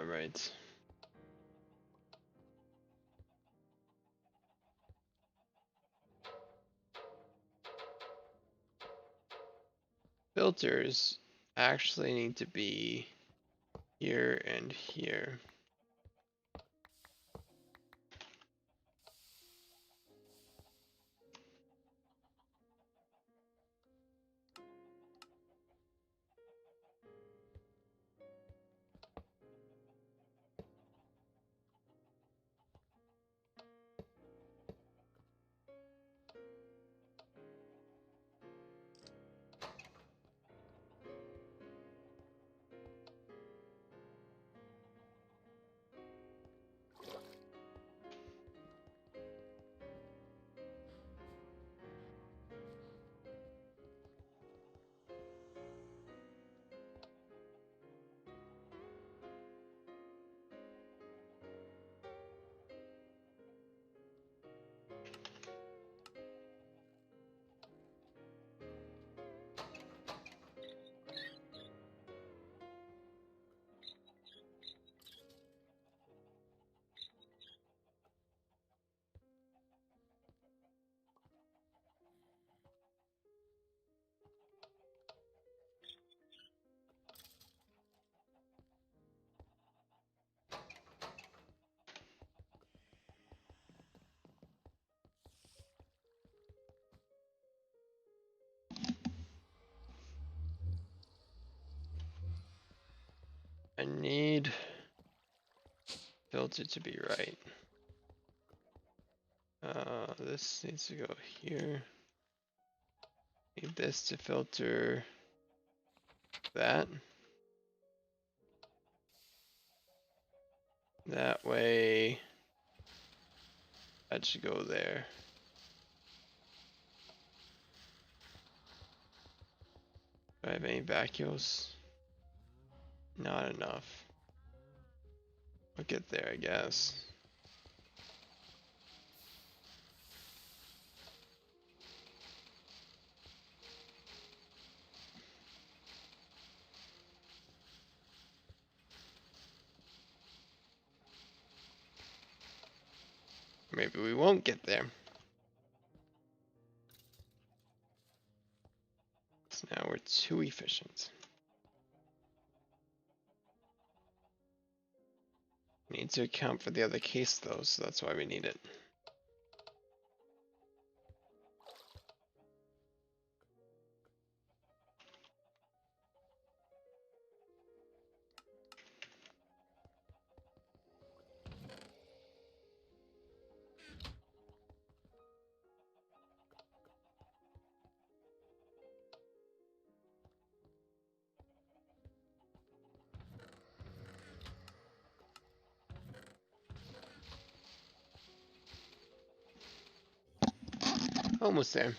Right. Filters actually need to be here and here. I need filter to be right. This needs to go here. Need this to filter that. That way, that should go there. Do I have any vacuums? Not enough. I'll get there, I guess. Maybe we won't get there. So now we're too efficient. We need to account for the other case though, so that's why we need it. Almost there.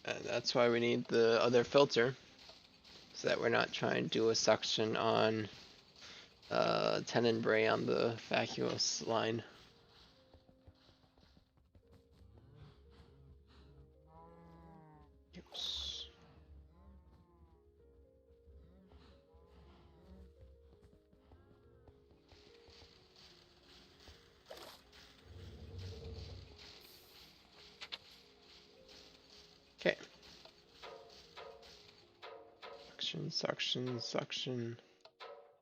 And that's why we need the other filter, so that we're not trying to do a suction on tenebrae on the vacuous line. Oops. Okay. Suction, suction, suction,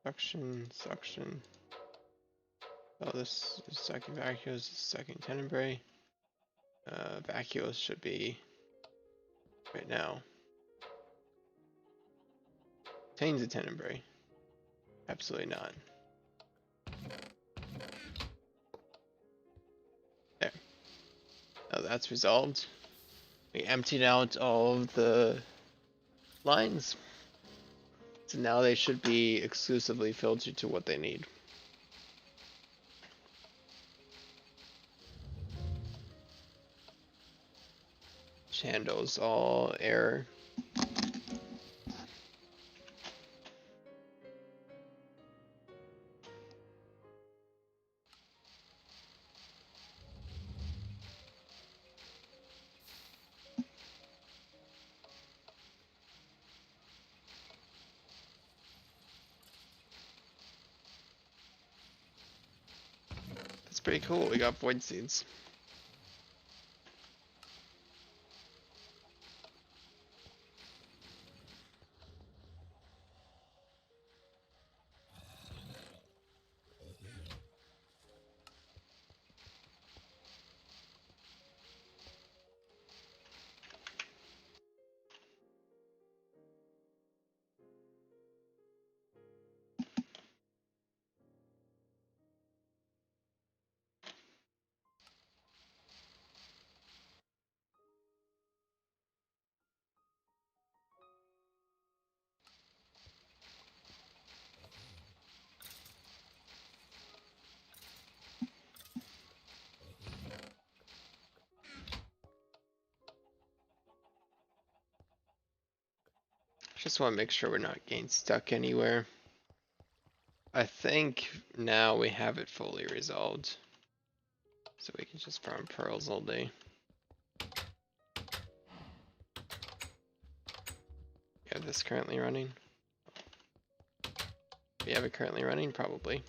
suction, suction. Oh, this is sucking vacuous, sucking tenebrae. Vacuous should be right now. Contains a tenebrae. Absolutely not. There. Now that's resolved. We emptied out all of the lines. So now they should be exclusively filtered to what they need. Handles all error. That's pretty cool. We got void seeds. Just want to make sure we're not getting stuck anywhere. I think now we have it fully resolved. So we can just farm pearls all day. Yeah, have this currently running? We have it currently running, probably.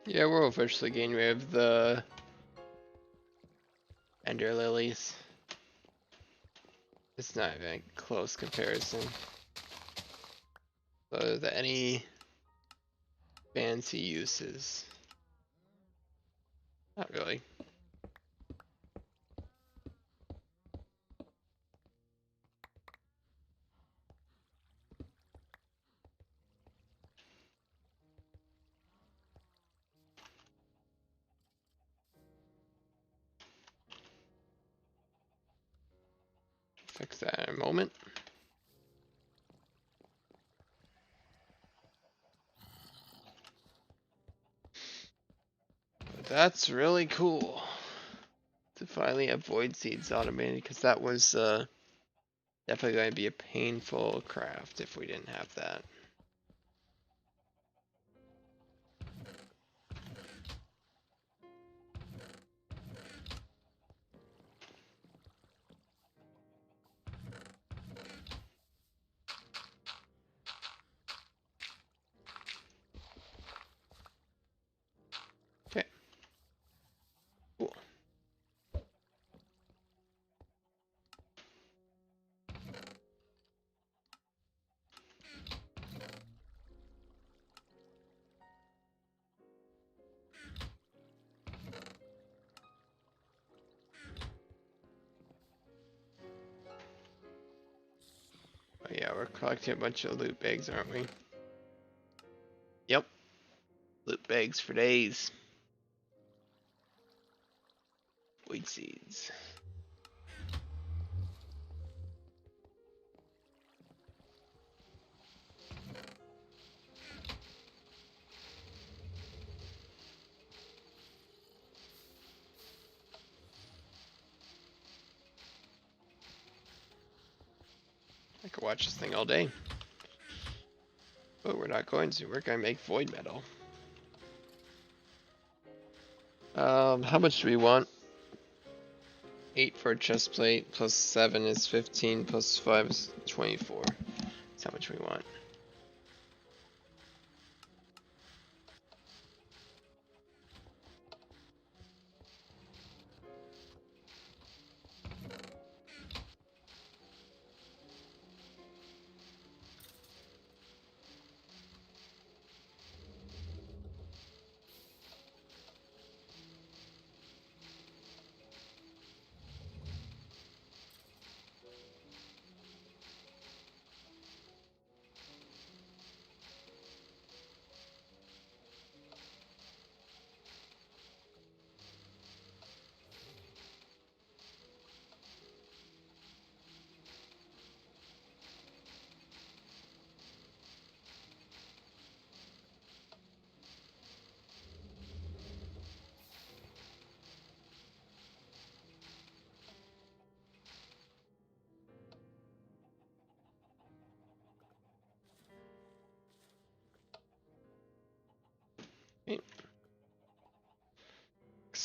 Yeah, we'll officially gain rid of the Ender Lilies. It's not even a close comparison. So, are there any fancy uses? Not really. Fix that in a moment. But that's really cool to finally have void seeds automated, because that was definitely going to be a painful craft if we didn't have that. Okay. Cool. Oh yeah, we're collecting a bunch of loot bags, aren't we? Yep. Loot bags for days. Void seeds. I could watch this thing all day. But we're not going to. We're going to make void metal. How much do we want? 8 for a chest plate, plus 7 is 15, plus 5 is 24. That's how much we want.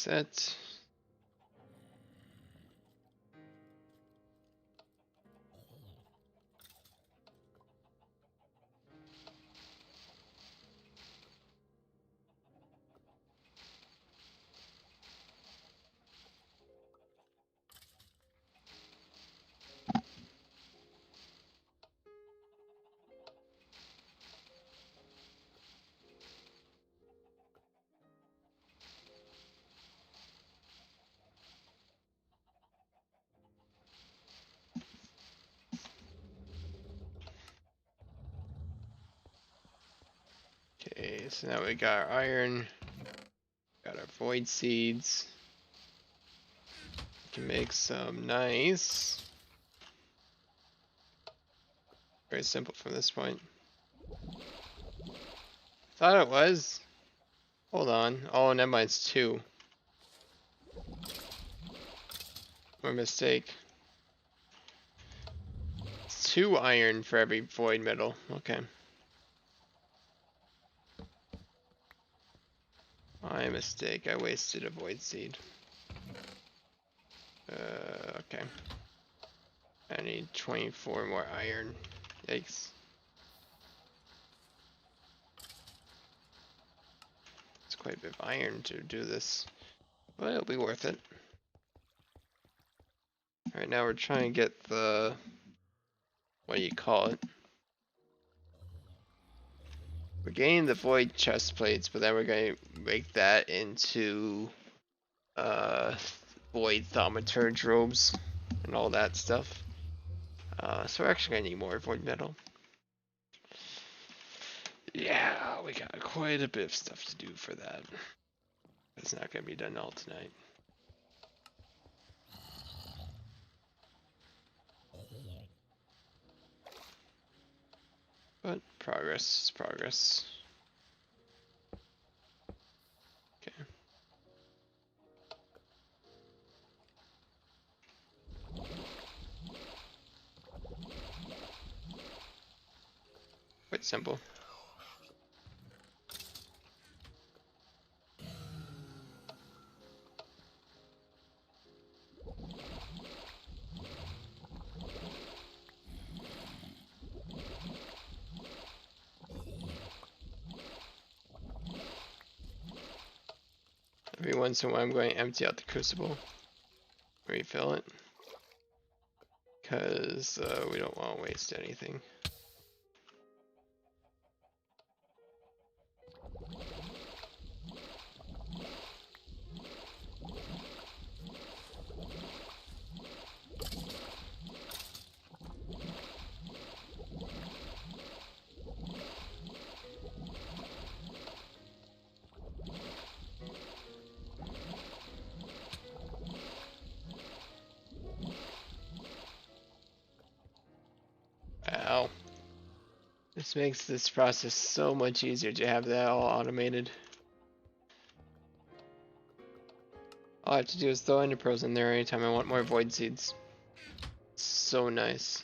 Reset. Okay, so now we got our iron, got our void seeds. We can make some nice. Very simple from this point. Thought it was. Hold on. Oh, never mind, it's 2. My mistake. It's 2 iron for every void metal. Okay. My mistake. I wasted a void seed. Okay. I need 24 more iron. Yikes. It's quite a bit of iron to do this, but it'll be worth it. Alright, now we're trying to get the, what do you call it? We're getting the void chest plates, but then we're going to make that into void thaumaturge robes and all that stuff. So we're actually going to need more void metal. Yeah, we got quite a bit of stuff to do for that. It's not going to be done all tonight. But progress is progress. Okay. Quite simple. Every once in a while I'm going to empty out the crucible, refill it, because we don't want to waste anything. Ow. This makes this process so much easier to have that all automated. All I have to do is throw ender pearls in there anytime I want more void seeds. So nice.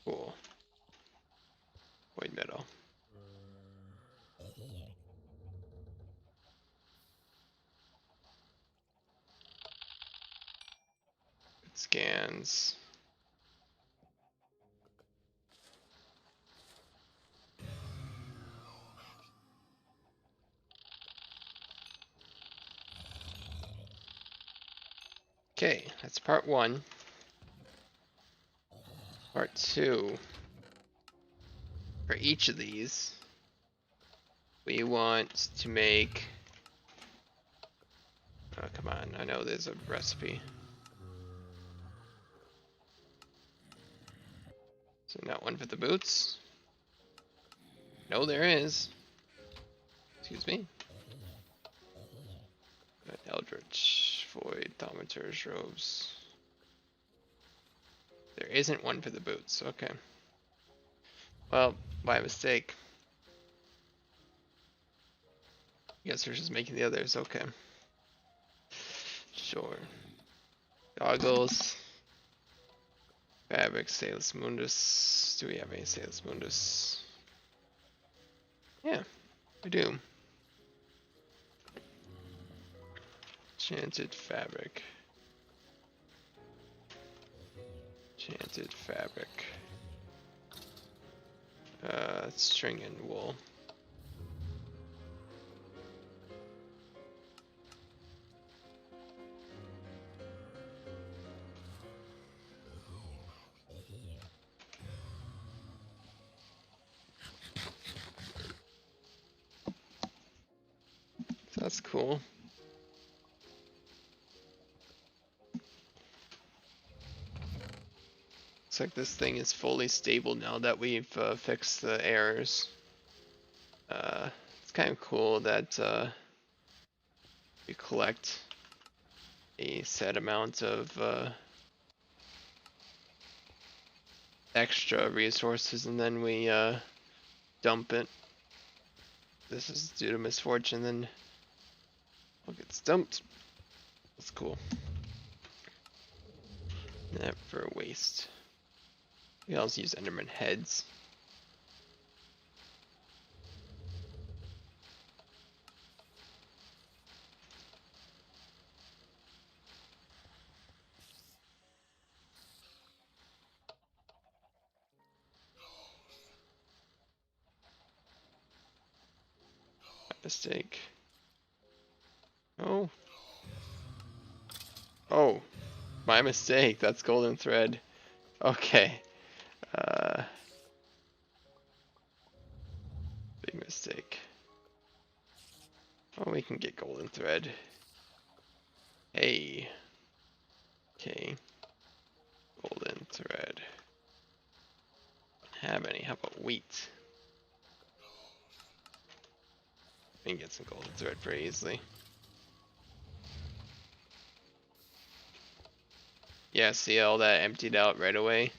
Cool. Void metal. Scans. Okay, that's part 1. Part 2. For each of these, we want to make... Oh, come on, I know there's a recipe. So not one for the boots. No, there is. Excuse me. Eldritch Void Thaumaturge robes. There isn't one for the boots. Okay. Well, by mistake. Guess we're just making the others. Okay. Sure. Goggles. Fabric, Salus Mundus. Do we have any Salus Mundus? Yeah, we do. Enchanted fabric. Enchanted fabric. String and wool. That's cool. Looks like this thing is fully stable now that we've fixed the errors. It's kind of cool that we collect a set amount of extra resources and then we dump it. This is due to misfortune, then it gets dumped. That's cool. Never waste. We also use Enderman heads. Mistake. Oh. Oh. My mistake. That's golden thread. Okay. Big mistake. Oh, we can get golden thread. Hey. Okay. Golden thread. Don't have any. How about wheat? We can get some golden thread pretty easily. Yeah, see all that emptied out right away?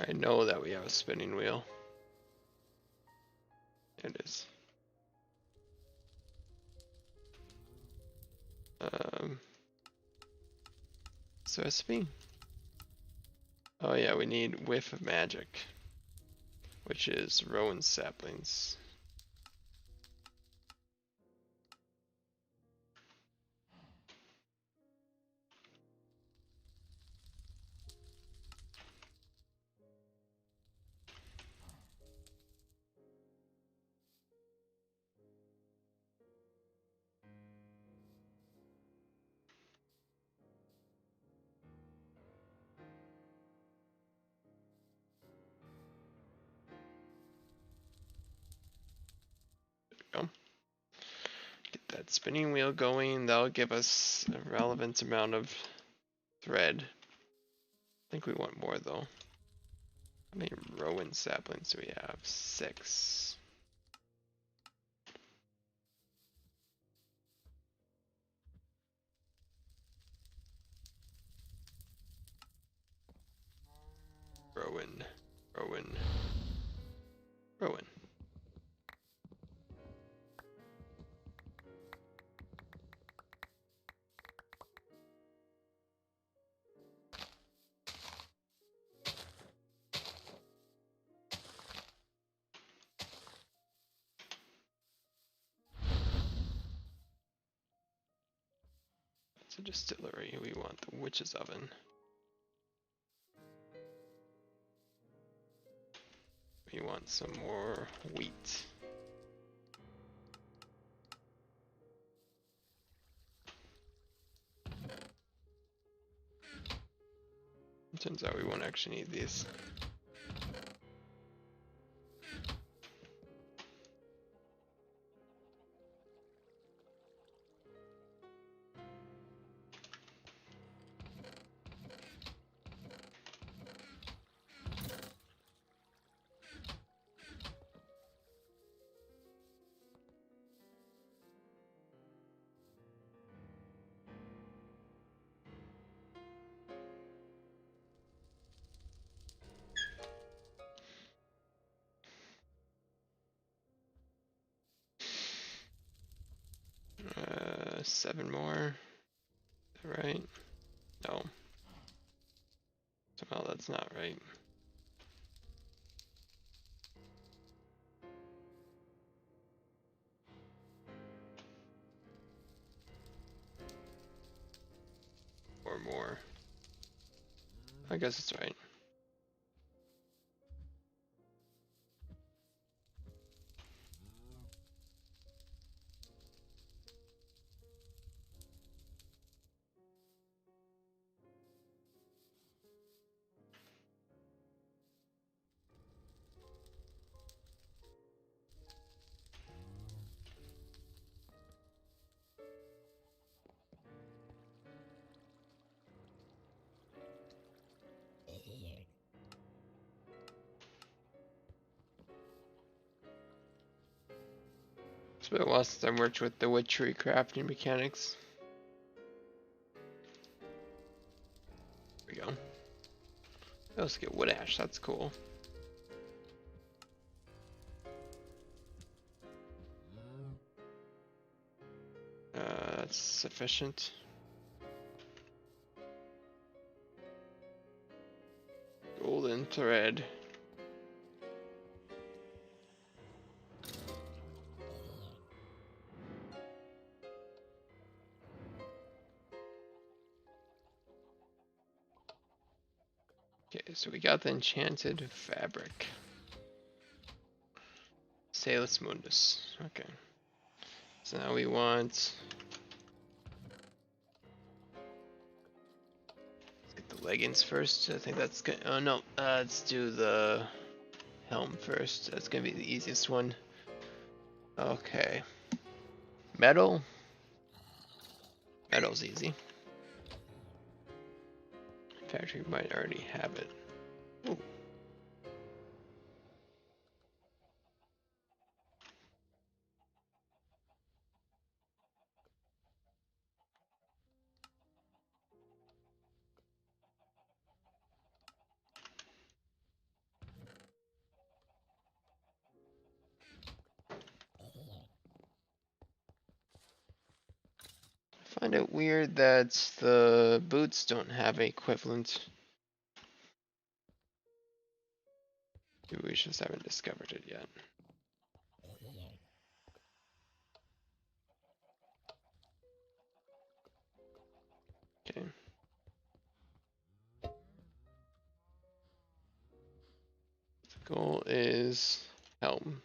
I know that we have a spinning wheel. It is. So recipe. Oh yeah, we need whiff of magic, which is rowan saplings. Go. Get that spinning wheel going. That'll give us a relevant amount of thread. I think we want more though. How many rowan saplings do we have? 6. Rowan. Rowan. Rowan. It's a distillery. We want the witch's oven. We want some more wheat. Turns out we won't actually need these. 7 more. Is that right? No. Somehow that's not right. Or more. I guess it's right. It's been a while since I worked with the wood tree crafting mechanics. There we go. Let's get wood ash, that's cool. That's sufficient. Golden thread. Okay, so we got the enchanted fabric. Salus Mundus. Okay. So now we want... Let's get the leggings first. I think that's good. Oh no, let's do the helm first. That's gonna be the easiest one. Okay. Metal. Metal's easy. In fact, we might already have it. Ooh. I find it weird that the boots don't have an equivalent. Maybe we just haven't discovered it yet. Okay. The goal is helm.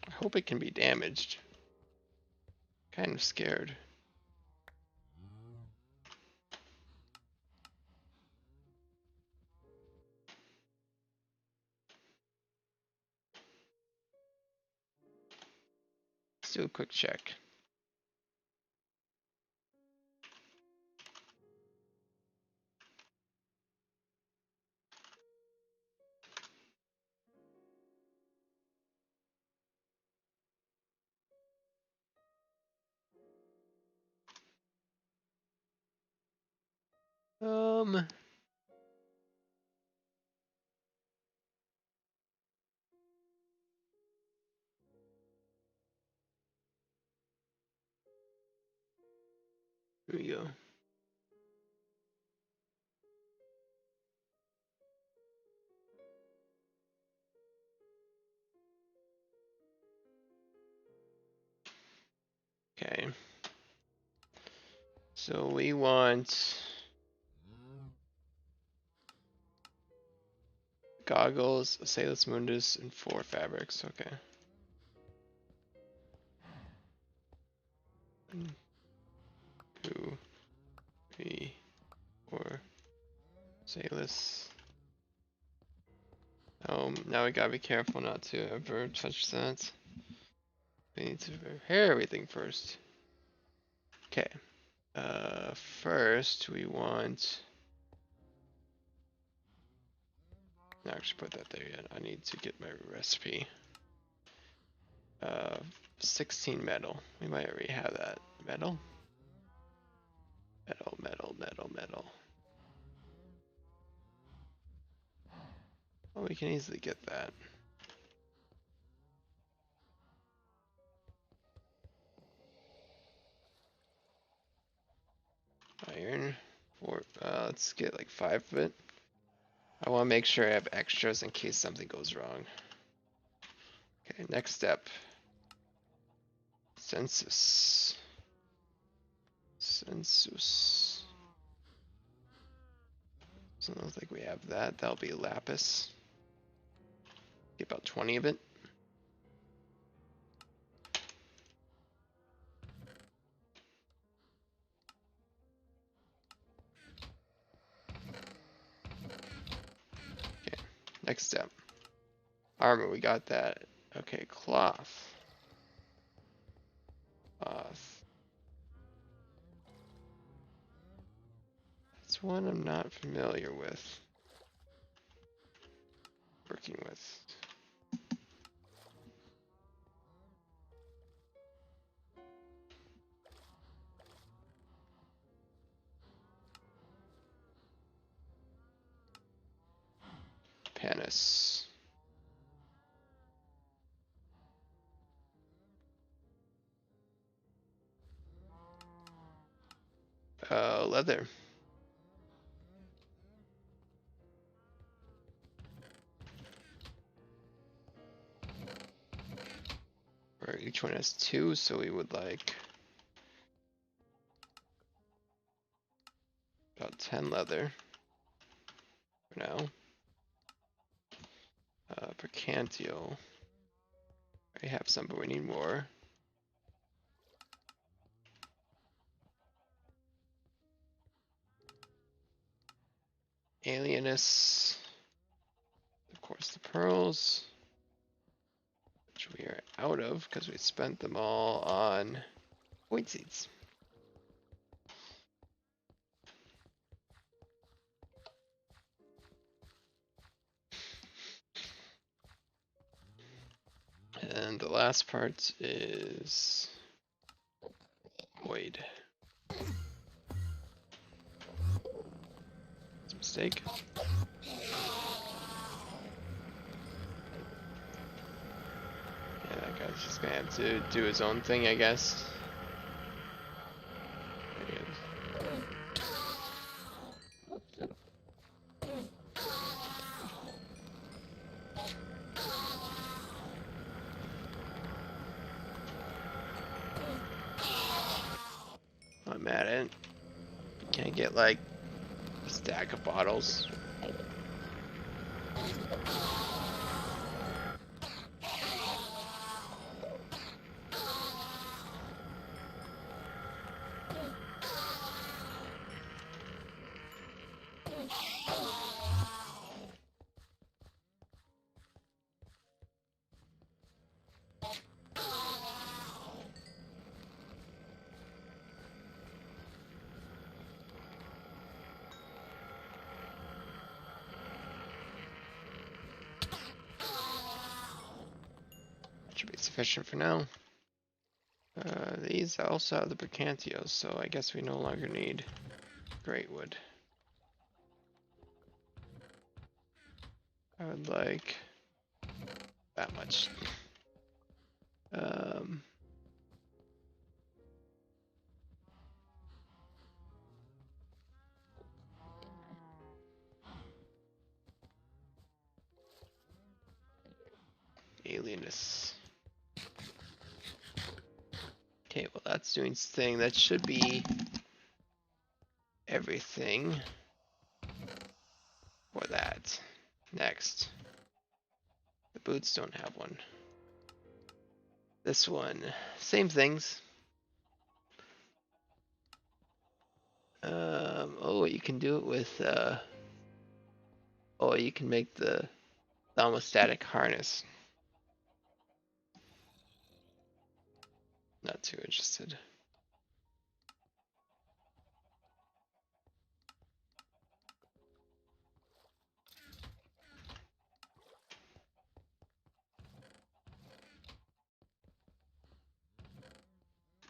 I hope it can be damaged. Kind of scared. Let's do a quick check. Here we go. Okay. So we want goggles, a Salus Mundus, and 4 fabrics. Okay. 1, 2, 3, 4. Salus. Now we gotta be careful not to ever touch that. We need to prepare everything first. Okay. First we want... Not actually put that there yet. I need to get my recipe. 16 metal. We might already have that. Metal? metal. Well, we can easily get that. Iron. Let's get like 5 of it. I want to make sure I have extras in case something goes wrong. Okay, next step. Census. Census. So I don't think we have that. That'll be lapis. Get about 20 of it. Okay, next step. Armor, we got that. Okay, cloth. Cloth. That's one I'm not familiar with. Working with. Panis. Leather. Where each one has 2, so we would like about 10 leather for now. Percantio. I have some, but we need more. Alienus. Of course, the pearls, which we are out of because we spent them all on point seeds. And the last part is void. It's a mistake. Yeah, that guy's just gonna have to do his own thing, I guess. There he is. I'm mad at it. Can't get like a stack of bottles. Should be sufficient for now. These also have the Bricantios, so I guess we no longer need great wood. I would like that much. Alienus. Okay, well that's doing its thing. That should be everything for that. Next. The boots don't have one. This one, same things. Oh, you can do it with, oh, you can make the thermostatic harness. Not too interested.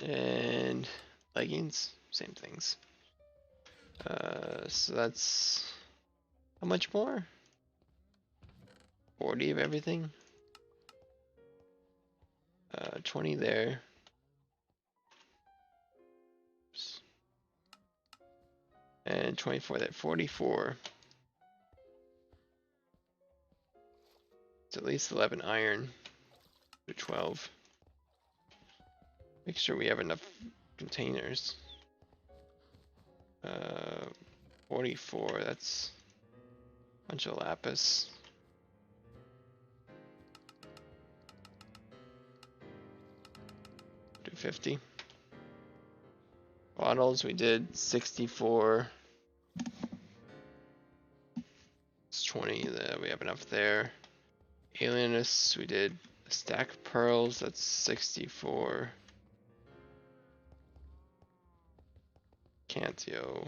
And leggings, same things. So that's how much more? 40 of everything. 20 there. Oops. And 24 there. 44. It's at least 11 iron. To 12. Make sure we have enough containers. 44. That's a bunch of lapis. 250. Bottles, we did 64. It's 20. We have enough there. Alienists, we did a stack of pearls. That's 64. Cantio.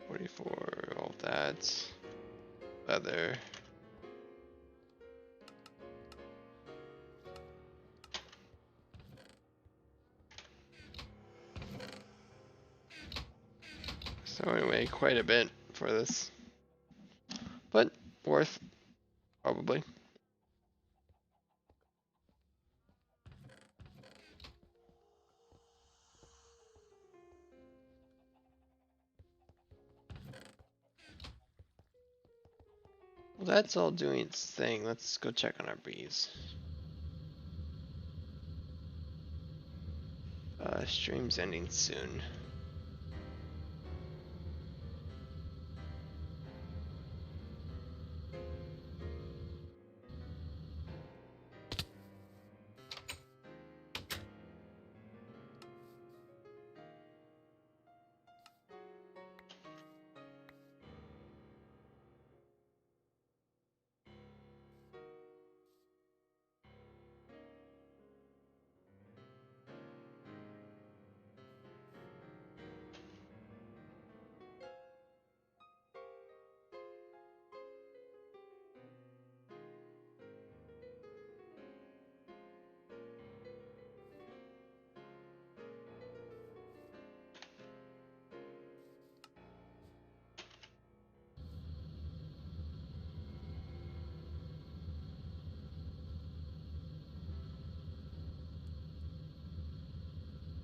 44. All that. Leather. So anyway, quite a bit for this, but worth, probably. Well, that's all doing its thing. Let's go check on our bees. Stream's ending soon.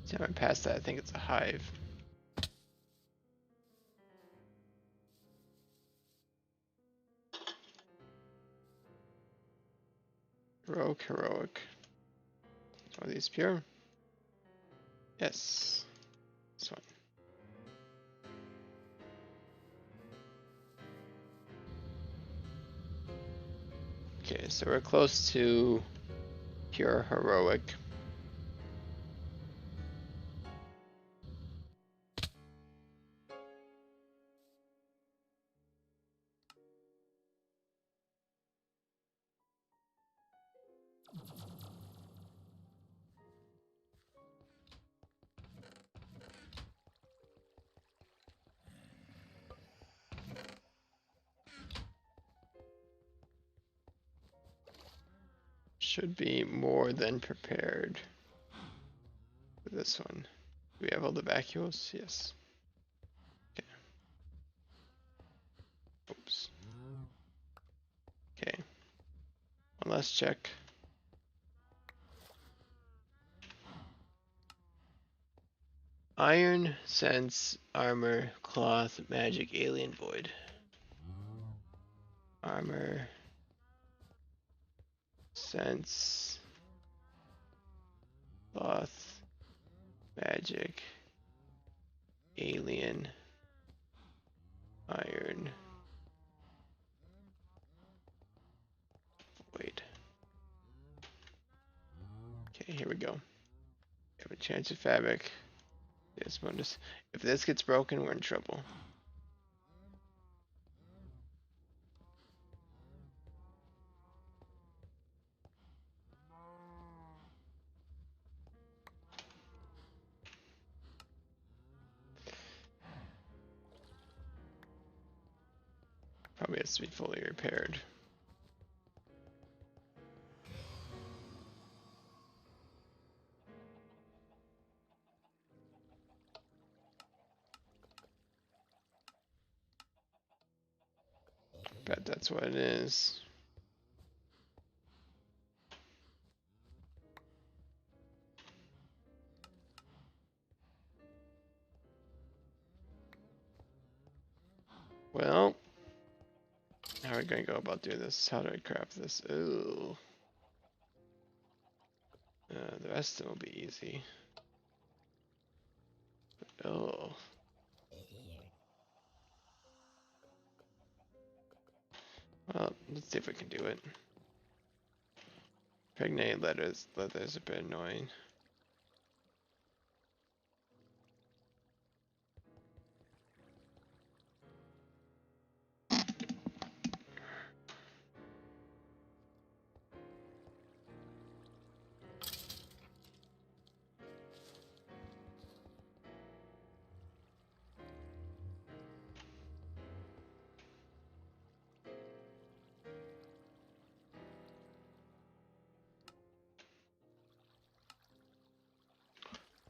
See, I went past that. I think it's a hive. Heroic. Are these pure? Yes. This one. Okay, so we're close to pure heroic. Should be more than prepared for this one. Do we have all the vacuoles? Yes. Okay. Oops. Okay. One last check. Iron, sense, armor, cloth, magic, alien, void. Armor, sense, cloth, magic, alien, iron, void. Okay, here we go. We have a chance of fabric. Yes, bonus. If this gets broken, we're in trouble. Probably has to be fully repaired. Bet that's what it is. Well, how are we gonna go about doing this? How do I craft this? Ooh. The rest of it will be easy. Oh. Well, let's see if we can do it. Pregnate leather's a bit annoying.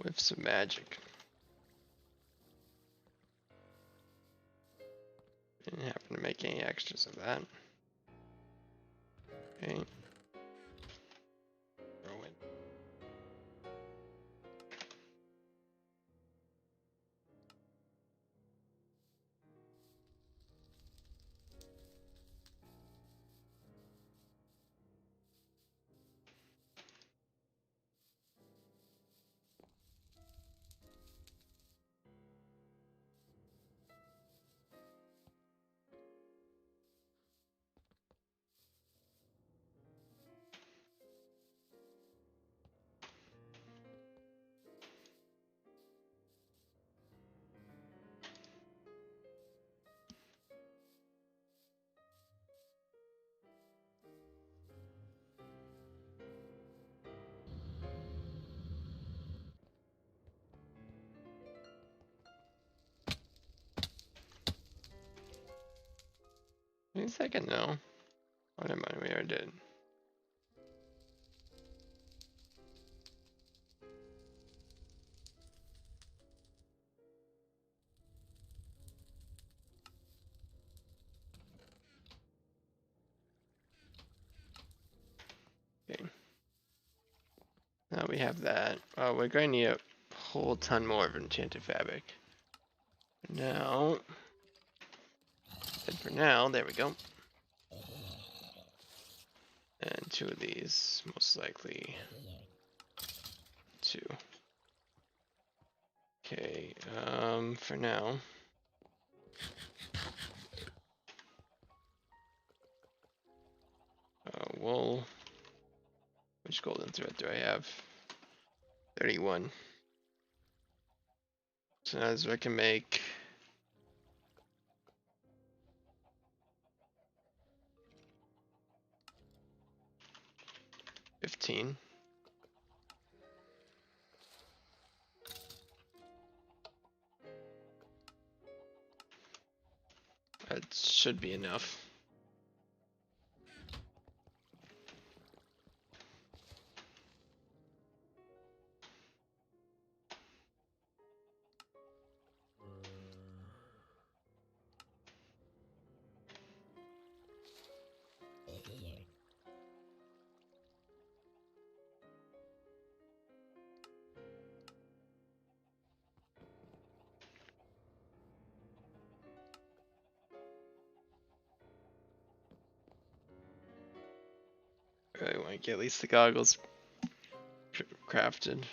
With some magic. Didn't happen to make any extras of that. Okay. Throw it. Wait a second, no. Oh, never mind, we already did. Okay. Now we have that. We're going to need a whole ton more of enchanted fabric. Now, and for now, there we go. And 2 of these, most likely 2. Okay, for now. Wool. Which golden thread do I have? 31. So as I can make 15. That should be enough. Really want to get at least the goggles crafted.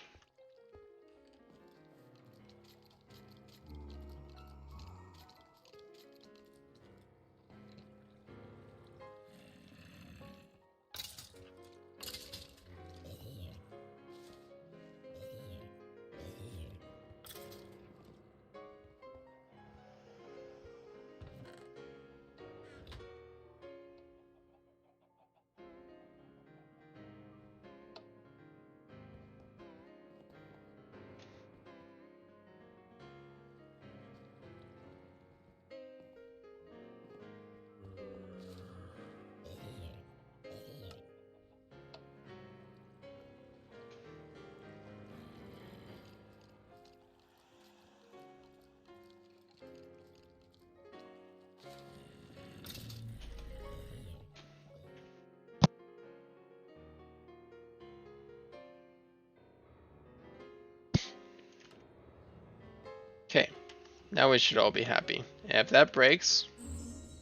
Now we should all be happy. And if that breaks,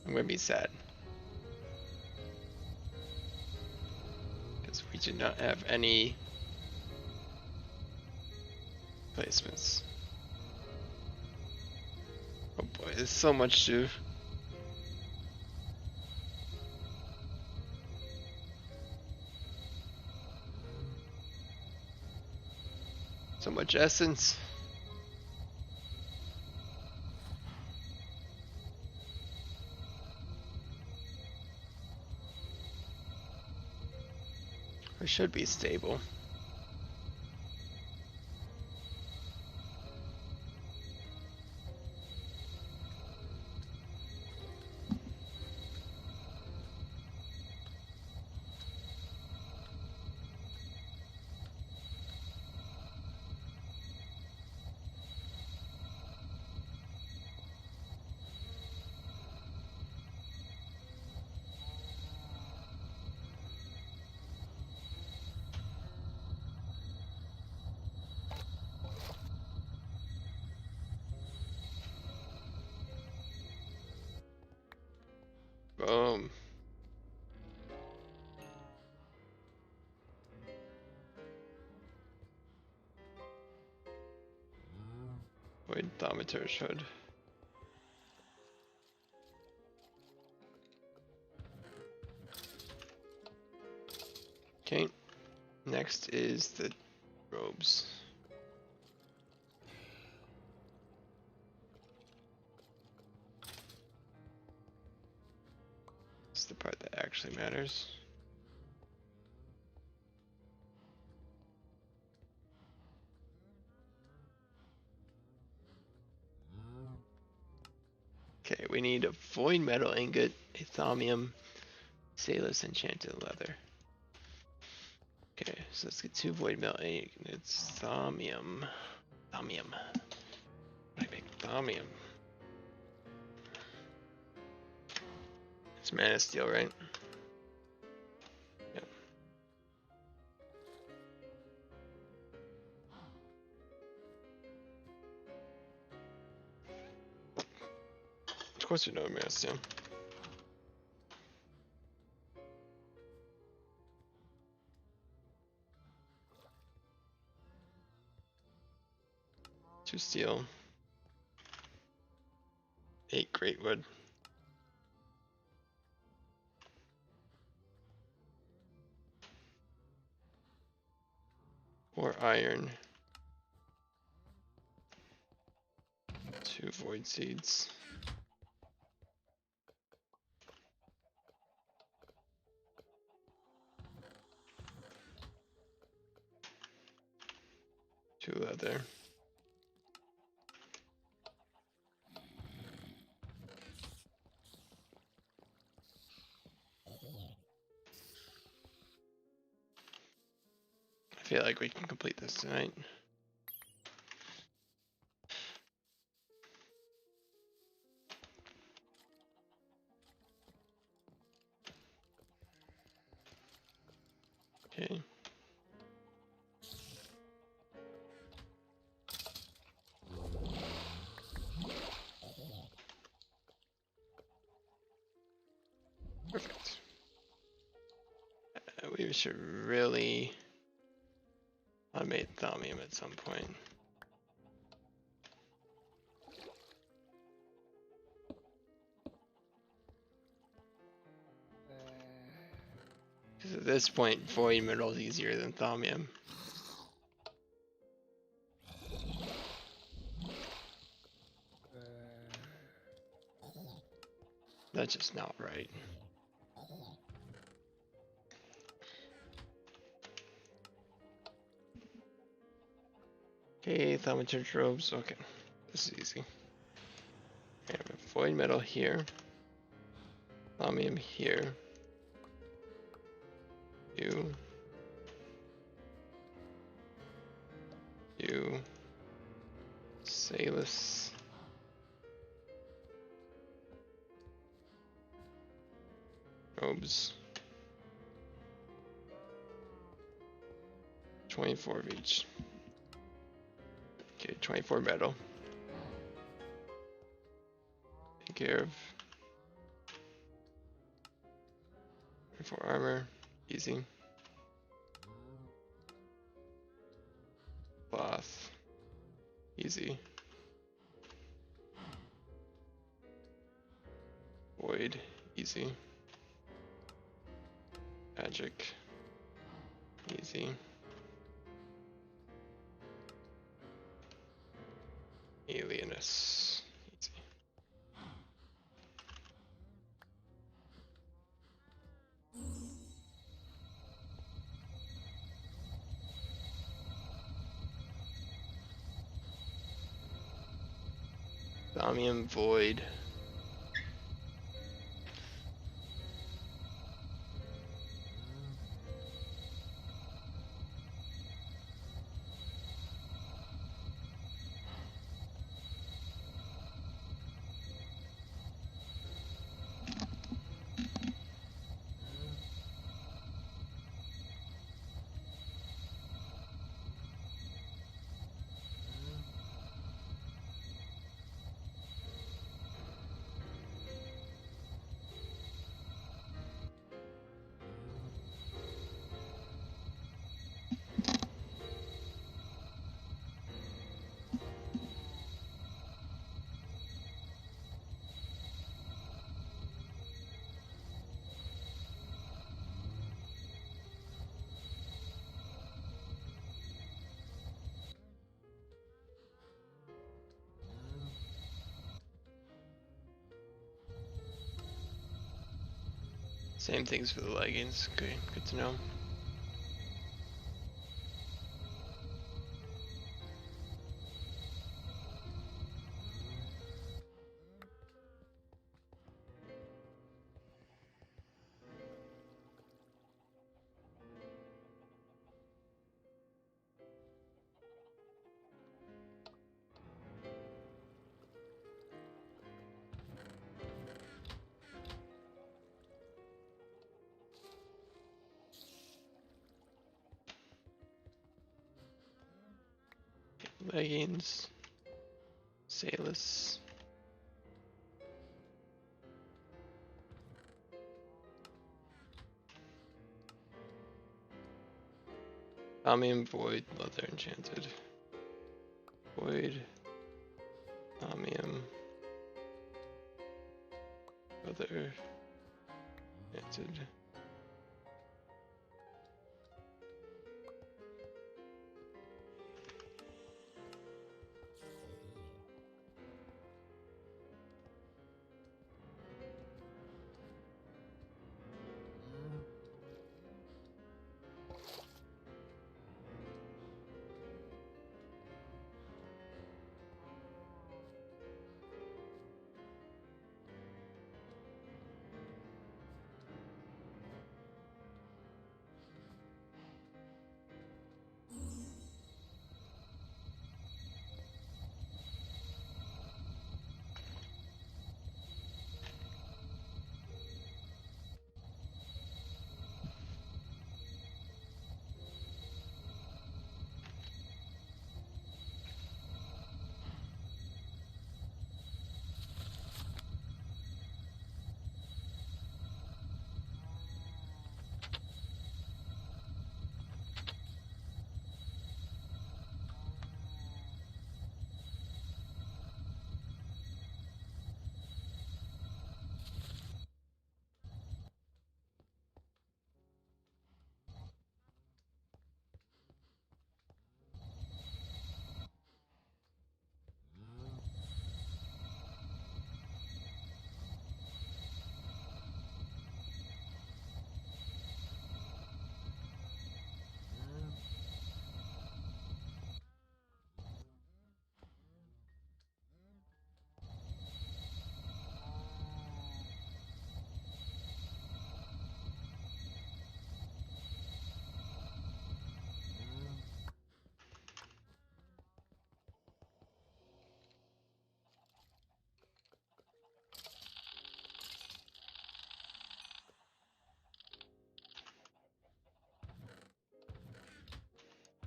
I'm gonna be sad. Because we do not have any placements. Oh boy, there's so much to... So much essence. We should be stable. Boom. Void thermometer should. Okay. Next is the robes. It's the part that actually matters. Okay, we need a void metal ingot, a thaumium, Salus enchanted leather. Okay, so let's get 2 void metal ingots, thaumium. Thaumium. I make thaumium. It's mana steel, right? Yep. Of course we know mana steel. Two steel. 8 great wood. 4 iron. 2 void seeds. Two leather. I feel like we can complete this tonight. Okay. Perfect. We should really automate thaumium at some point. Because at this point, void metal is easier than thaumium. That's just not right. Okay, thaumaturge robes. Okay, this is easy. I have a void metal here. Thaumium here. You. You. Salus. Robes. 24 of each. Okay, 24 metal. care of. For armor, easy. Cloth, easy. Void, easy. Magic, easy. Alienus, easy. Thaumium Void. Same things for the leggings. Okay, good to know. Leggings, Salus. Thaumium Void, leather enchanted. Void, Thaumium, leather enchanted.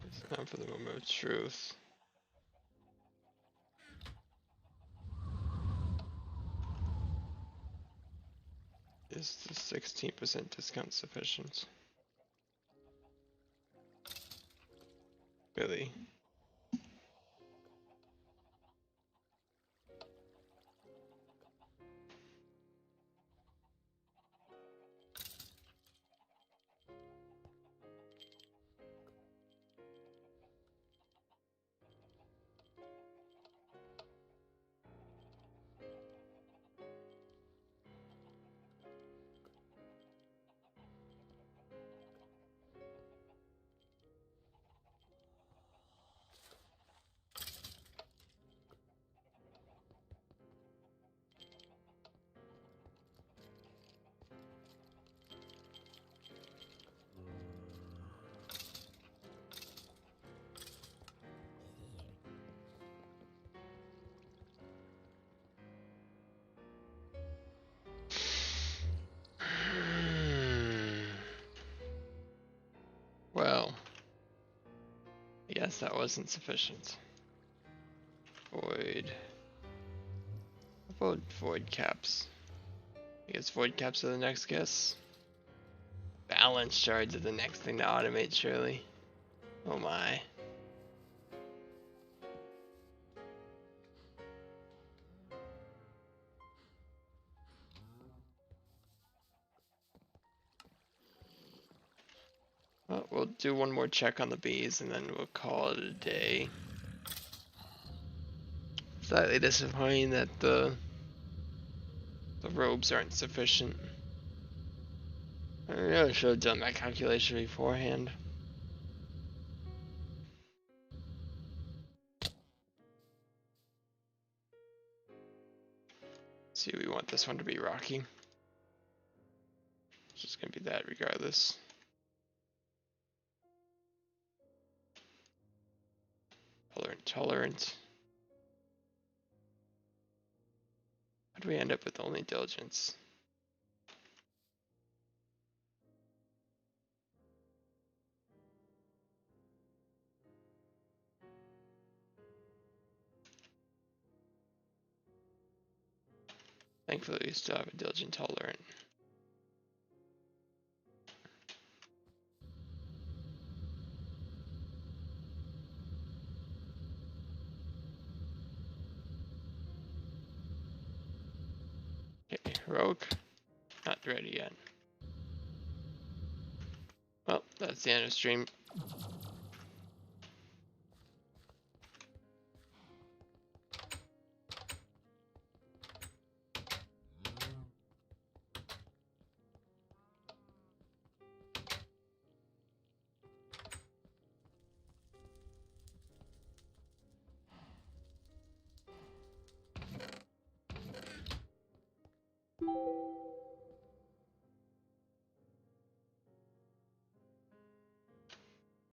It's time for the moment of truth. 16% discount sufficient. Really? Well, I guess that wasn't sufficient. Void. How about void caps? I guess void caps are the next guess. Balance shards are the next thing to automate, surely. Oh my. Well, we'll do one more check on the bees and then we'll call it a day. Slightly disappointing that the robes aren't sufficient. I really should have done that calculation beforehand. See, we want this one to be rocky. It's just gonna be that regardless. Tolerant. How do we end up with only diligence? Thankfully, we still have a diligent tolerant. Okay, rogue. Not ready yet. Well, that's the end of stream.